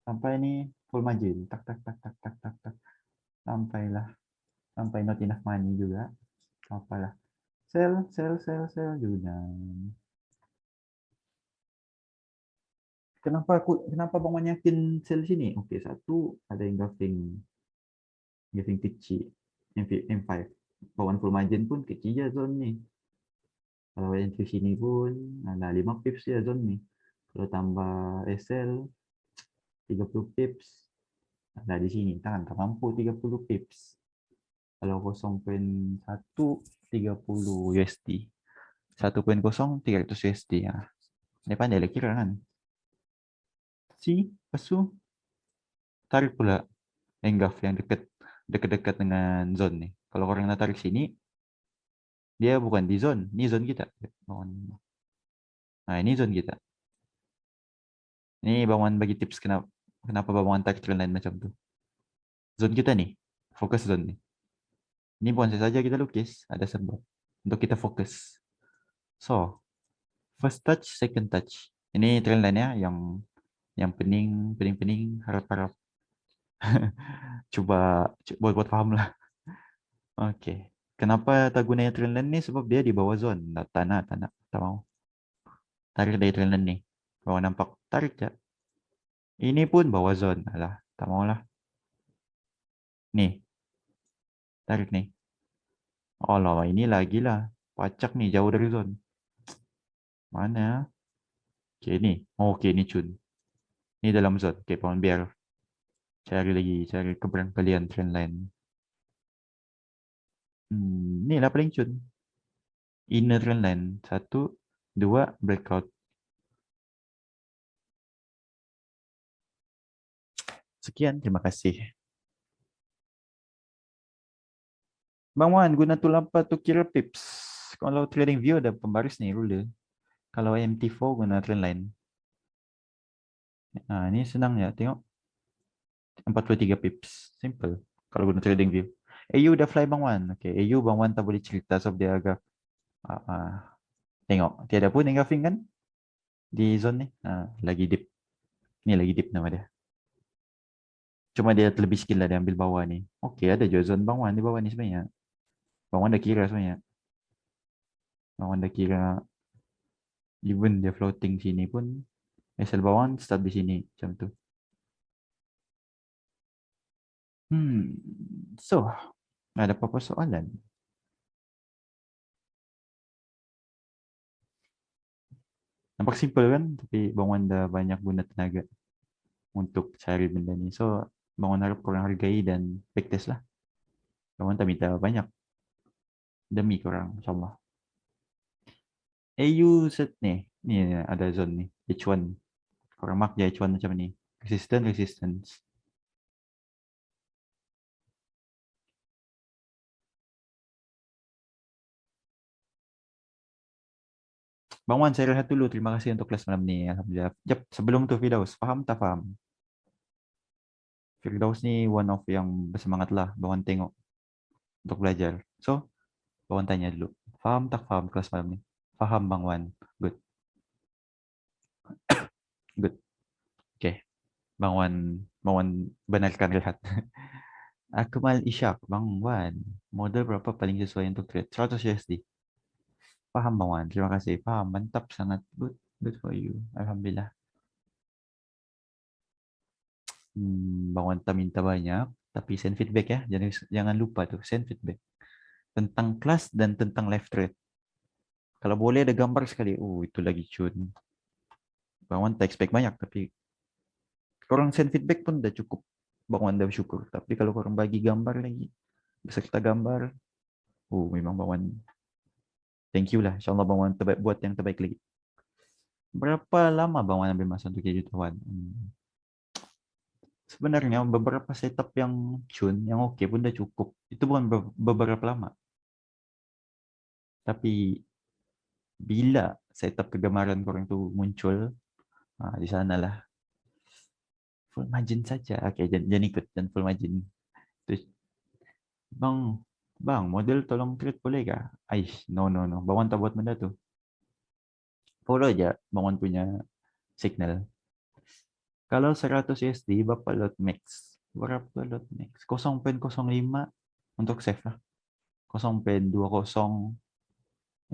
Sampai ni full margin. Tak, tak, tak, tak, tak, tak, tak. Sampailah. Sampai not enough money juga. Apalah. Sell, sell, sell, sell. Junang. Kenapa Bang Wan yakin sell sini? Okey, satu ada engulfing kecil. M5. Bawaan full margin pun kecil je zone ni. Kalau entry sini pun ada 5 pips ya zone ni. Kalau tambah SL 30 pips ada di sini. Tak mampu 30 pips. Kalau 0.1 30 USD. 1.0 300 USD ya. Ini pandai lah kira kan. Lepas tu tarik pula engulf yang dekat-dekat dengan zone ni. Kalau orang nak tarik sini, dia bukan di zone. Ini zone kita. Nah, ini zone kita. Ini Bang Wan bagi tips kenapa Bang Wan tarik trend line macam tu. Zone kita nih, fokus zone nih. Ini bukan saja kita lukis, ada sebab untuk kita fokus. So, first touch, second touch. Ini trend line ya, yang pening, harap-harap. Coba buat paham lah. Oke. Kenapa tak gunanya trend line ni? Sebab dia di bawah zone. Tanah, tak mau. Tarik dari trend line nih. Bawah nampak, tarik ya. Ini pun bawah zone. Alah, tak mau lah. Nih, tarik nih. Oh lah, ini lagi lah. Pacak nih, jauh dari zone. Mana? Oke, ini. Oh, oke, ini cun. Ini dalam zone. Oke, pohon biar cari keberangkalian trend line. Ini lah paling cun. Inner trend line. 1, 2, breakout. Sekian, terima kasih. Bang Wan, guna tool apa tu kira pips? Kalau trading view ada pembaris nih, ruler. Kalau MT4 guna trend line. Nah, ini senang ya, tengok. 43 pips. Simple. Kalau guna trading view. AU udah fly Bang Wan. Oke, AU Bang Wan tak boleh cerita sebab dia agak tengok, tiada pun engulfing kan di zone ni. Lagi deep. Ni lagi deep nama dia. Cuma dia lebih skill lah dia ambil bawah ni. Okey, ada je zone Bang Wan di bawah ni sebenarnya. Bang Wan dah kira sebenarnya. Bang Wan dah kira even dia floating sini pun SL bawah start di sini macam tu. So, ada apa-apa soalan? Nampak simple kan? Tapi Bang Wan dah banyak guna tenaga untuk cari benda ni. So, Bang Wan harap korang hargai dan backtest lah. Bang Wan tak minta banyak. Demi korang, insyaAllah. AU set ni. Ni ada zone ni. H1. Korang mark je H1 macam ni. Resistance. Bang Wan, saya rehat dulu. Terima kasih untuk kelas malam ni. Alhamdulillah. Jap, sebelum tu Firdaus. Faham tak faham? Firdaus ni one of yang bersemangat lah. Bang Wan tengok untuk belajar. So, Bang Wan tanya dulu. Faham tak faham kelas malam ni? Faham Bang Wan. Good. Good. Okay. Bang Wan benarkan rehat. Akmal Ishak. Bang Wan. Model berapa paling sesuai untuk trade? 100 USD. Paham Bang Wan. Terima kasih. Paham. Mantap sangat. Good. Good for you. Alhamdulillah. Bang Wan tak minta banyak. Tapi send feedback ya. Jangan lupa tuh. Send feedback. Tentang kelas dan tentang live trade. Kalau boleh ada gambar sekali. Itu lagi cun. Bang Wan tak expect banyak. Tapi korang send feedback pun udah cukup. Bang Wan dah bersyukur. Tapi kalau korang bagi gambar lagi. Beserta gambar. Memang Bang Wan. Thank you lah. InsyaAllah Bang Wan buat yang terbaik lagi. Berapa lama Bang Wan ambil masa untuk jadi jutawan? Sebenarnya beberapa setup yang cun, yang oke pun udah cukup. Itu bukan beberapa lama. Tapi bila setup kegemaran korang itu muncul, di sanalah full margin saja. Oke, jangan ikut dan full margin. Terus, Bang Bang, model tolong treat boleh kah? Aish, no, no, no. Bangun tak buat benda tu. Follow aja bangun punya signal. Kalau 100 USD, Bapak load max. Berapa load max? 0,05 untuk save lah. 0,20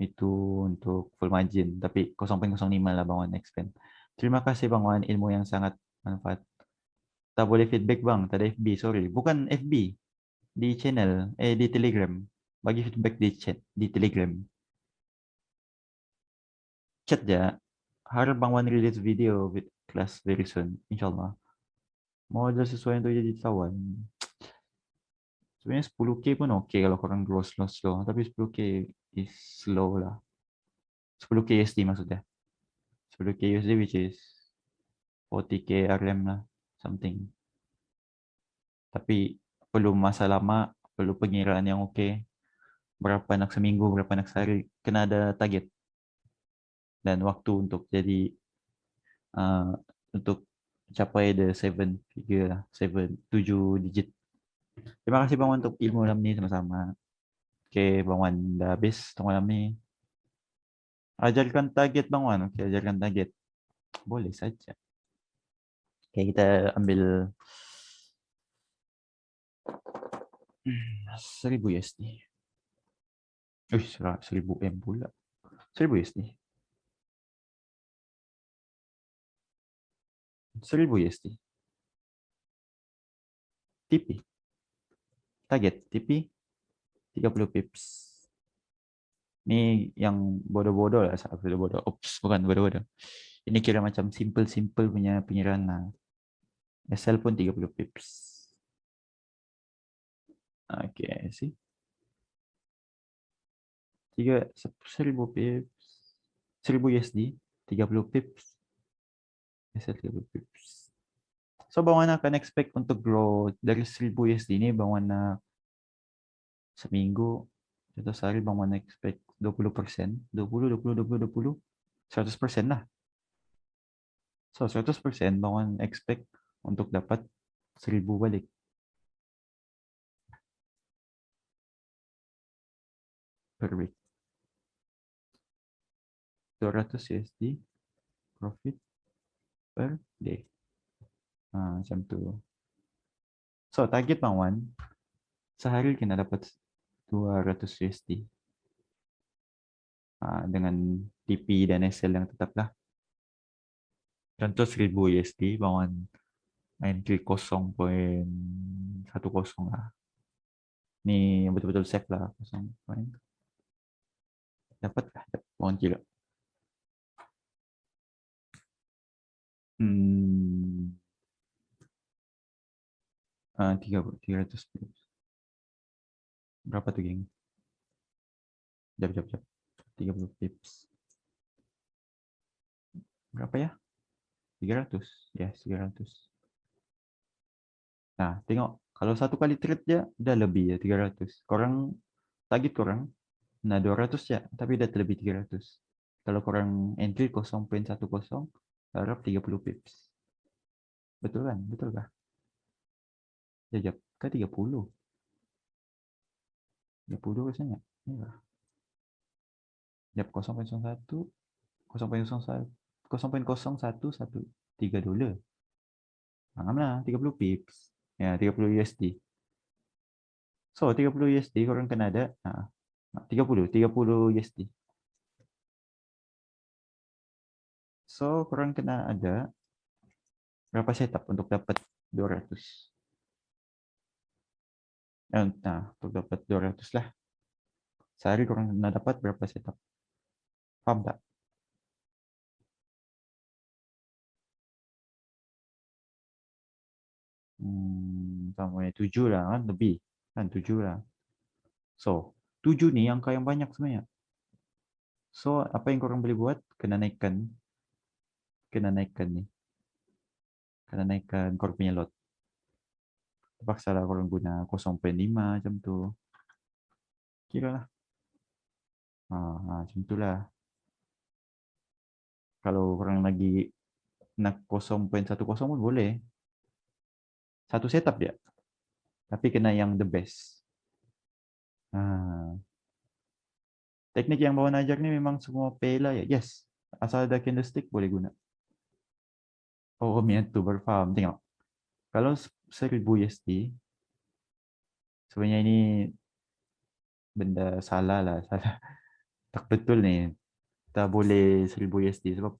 itu untuk full margin. Tapi 0,05 lah Bang Wan expand. Terima kasih Bang Wan, ilmu yang sangat manfaat. Tak boleh feedback Bang, tak ada FB, sorry. Bukan FB, di channel, di Telegram. Bagi feedback di chat, di Telegram. Chat ya. Harap Bang Wan release video with class very soon, insyaAllah. Mau ada sesuai untuk jadi tawan. Sebenarnya 10K pun oke kalau korang grow slow. Tapi 10K is slow lah. 10K USD maksudnya. 10K USD which is 40K RM lah. Something. Tapi perlu masa lama, perlu pengiraan yang oke. Berapa nak seminggu, berapa nak sehari. Kena ada target. Dan waktu untuk jadi uh, untuk capai the 7 figure lah. 7 digit. Terima kasih Bang Wan untuk ilmu malam ni sama-sama. Oke, Bang Wan dah habis untuk malam ni. Ajarkan target Bang Wan. Oke, ajarkan target. Boleh saja. Oke, kita ambil 1000 USD. 1000 M pula. 1000 USD. 1000 USD. TP. Target TP 30 pips. Ini yang bodoh-bodoh lah, salah bodoh-bodoh. Ops, bukan bodoh-bodoh. Ini kira macam simple-simple punya penyerahan lah. SL pun 30 pips. Oke, sih. 1000 pips. 1000 USD, 30 pips. SL 30 pips. So, Bang Wan akan expect untuk grow dari 1000 USD ini, Bang Wan seminggu atau sehari Bang Wan expect 20%, 20, 20, 20, 20, 100% lah. So, 100% Bang Wan expect untuk dapat 1000 balik. Per week. 200 USD profit per day. Macam tu. So, target Bang Wan, sehari kena dapat 200 USD. Dengan TP dan SL yang tetap lah. Contoh 1000 USD, Bang Wan entry 0.10 lah. Ini yang betul-betul safe lah. 0. Dapat lah. Bang Wan kira. 300 pips. Berapa tuh, geng? Jap. 30 pips. Berapa ya? 300. Ya, 300. Nah, tengok. Kalau satu kali trade ya, udah lebih ya, 300. Korang, target korang, nah 200 ya, tapi udah terlebih 300. Kalau korang entry 0.10, harap 30 pips. Betul kan? Betul kah? Jap. Ke 30. 30 rasanya. Ini lah. Jap, 0.01, 0.01, 0.0113 dolar. Anggaplah 30 pips. Ya, 30 USD. So, 30 USD korang kena ada 30 USD. So, korang kena ada berapa setup untuk dapat 200. Untuk dapat 200 lah. Sehari korang kena dapat berapa setup? Paham tak? Sampai 7 lah kan, lebih. Kan 7 lah. So, 7 nih angka yang banyak sebenarnya. So, apa yang korang boleh buat? Kena naikkan nih. Kena naikkan korang punya lot. Terpaksa lah korang guna 0.5 macam tu. Kira lah. Macam tu lah. Kalau korang lagi nak 0.10 pun boleh. Satu setup dia. Tapi kena yang the best. Ah, teknik yang Bawang ajar ini memang semua pela ya? Yes. Asal ada candlestick boleh guna. Oh, to berfaham. Tengok. Kalau 1000 USD, sebenarnya ini benda salah lah. Salah. Tak betul nih. Tak boleh 1000 USD sebab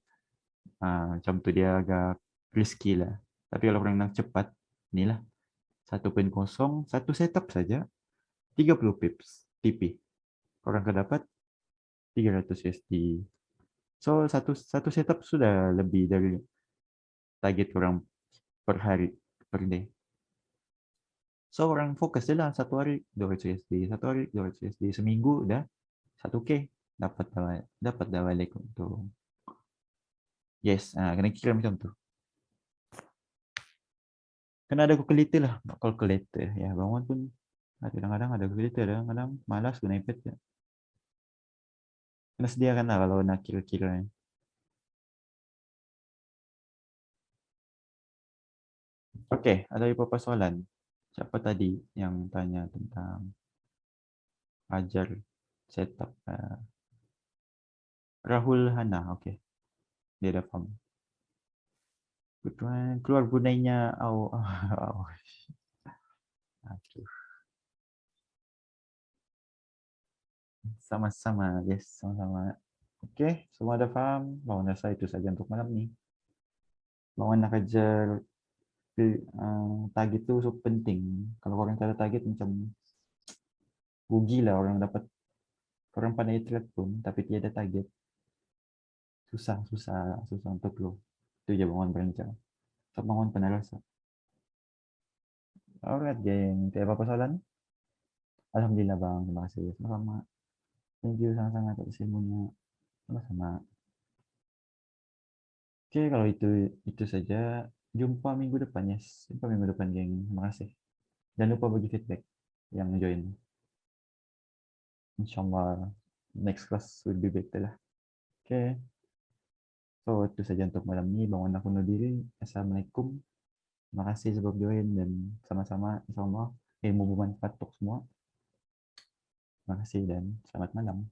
macam tu dia agak risky lah. Tapi kalau orang nak cepat, inilah 1.0, satu setup saja 30 pips TP. Orang akan dapat 300 USD. So satu setup sudah lebih dari target orang per hari, per day. So orang fokus je lah satu hari 200 USD, satu hari 200 USD, seminggu dah 1K dapat dah balik untuk yes, kena kira macam tu. Kena ada calculator lah, calculator ya. Bangun pun kadang-kadang ada calculator, kadang-kadang malas guna iPad ya. Kena sediakan lah kalau nak kira-kira. Oke, ada beberapa soalan. Siapa tadi yang tanya tentang ajar setup? Rahul Hana, oke. Dia dah faham. Kebetulan keluar Brunei-nya. Aduh. Sama-sama, yes, sama-sama. Oke, semua ada paham. Bawang rasa itu saja untuk malam ini. Bawang nak ajar target itu penting. Kalau orang tak ada target macam rugi lah orang dapat. Orang pandai trade pun, tapi tiada target. Susah untuk lo. Itu je bangun berancang. So, bangun pernah rasa. Alright, geng. Tiada apa-apa soalan? Alhamdulillah, Bang. Terima kasih. Sama-sama. Thank you sangat-sangat atas ilmunya. Sama-sama. Oke, kalau itu saja. Jumpa minggu depan, yes. Jumpa minggu depan, geng. Terima kasih. Jangan lupa bagi feedback yang join. Insyaallah next class will be better lah. Oke. So, itu saja untuk malam ini. Bangun aku undur diri. Assalamualaikum. Terima kasih sebab join dan sama-sama insyaallah ilmu bermanfaat untuk semua. Terima kasih dan selamat malam.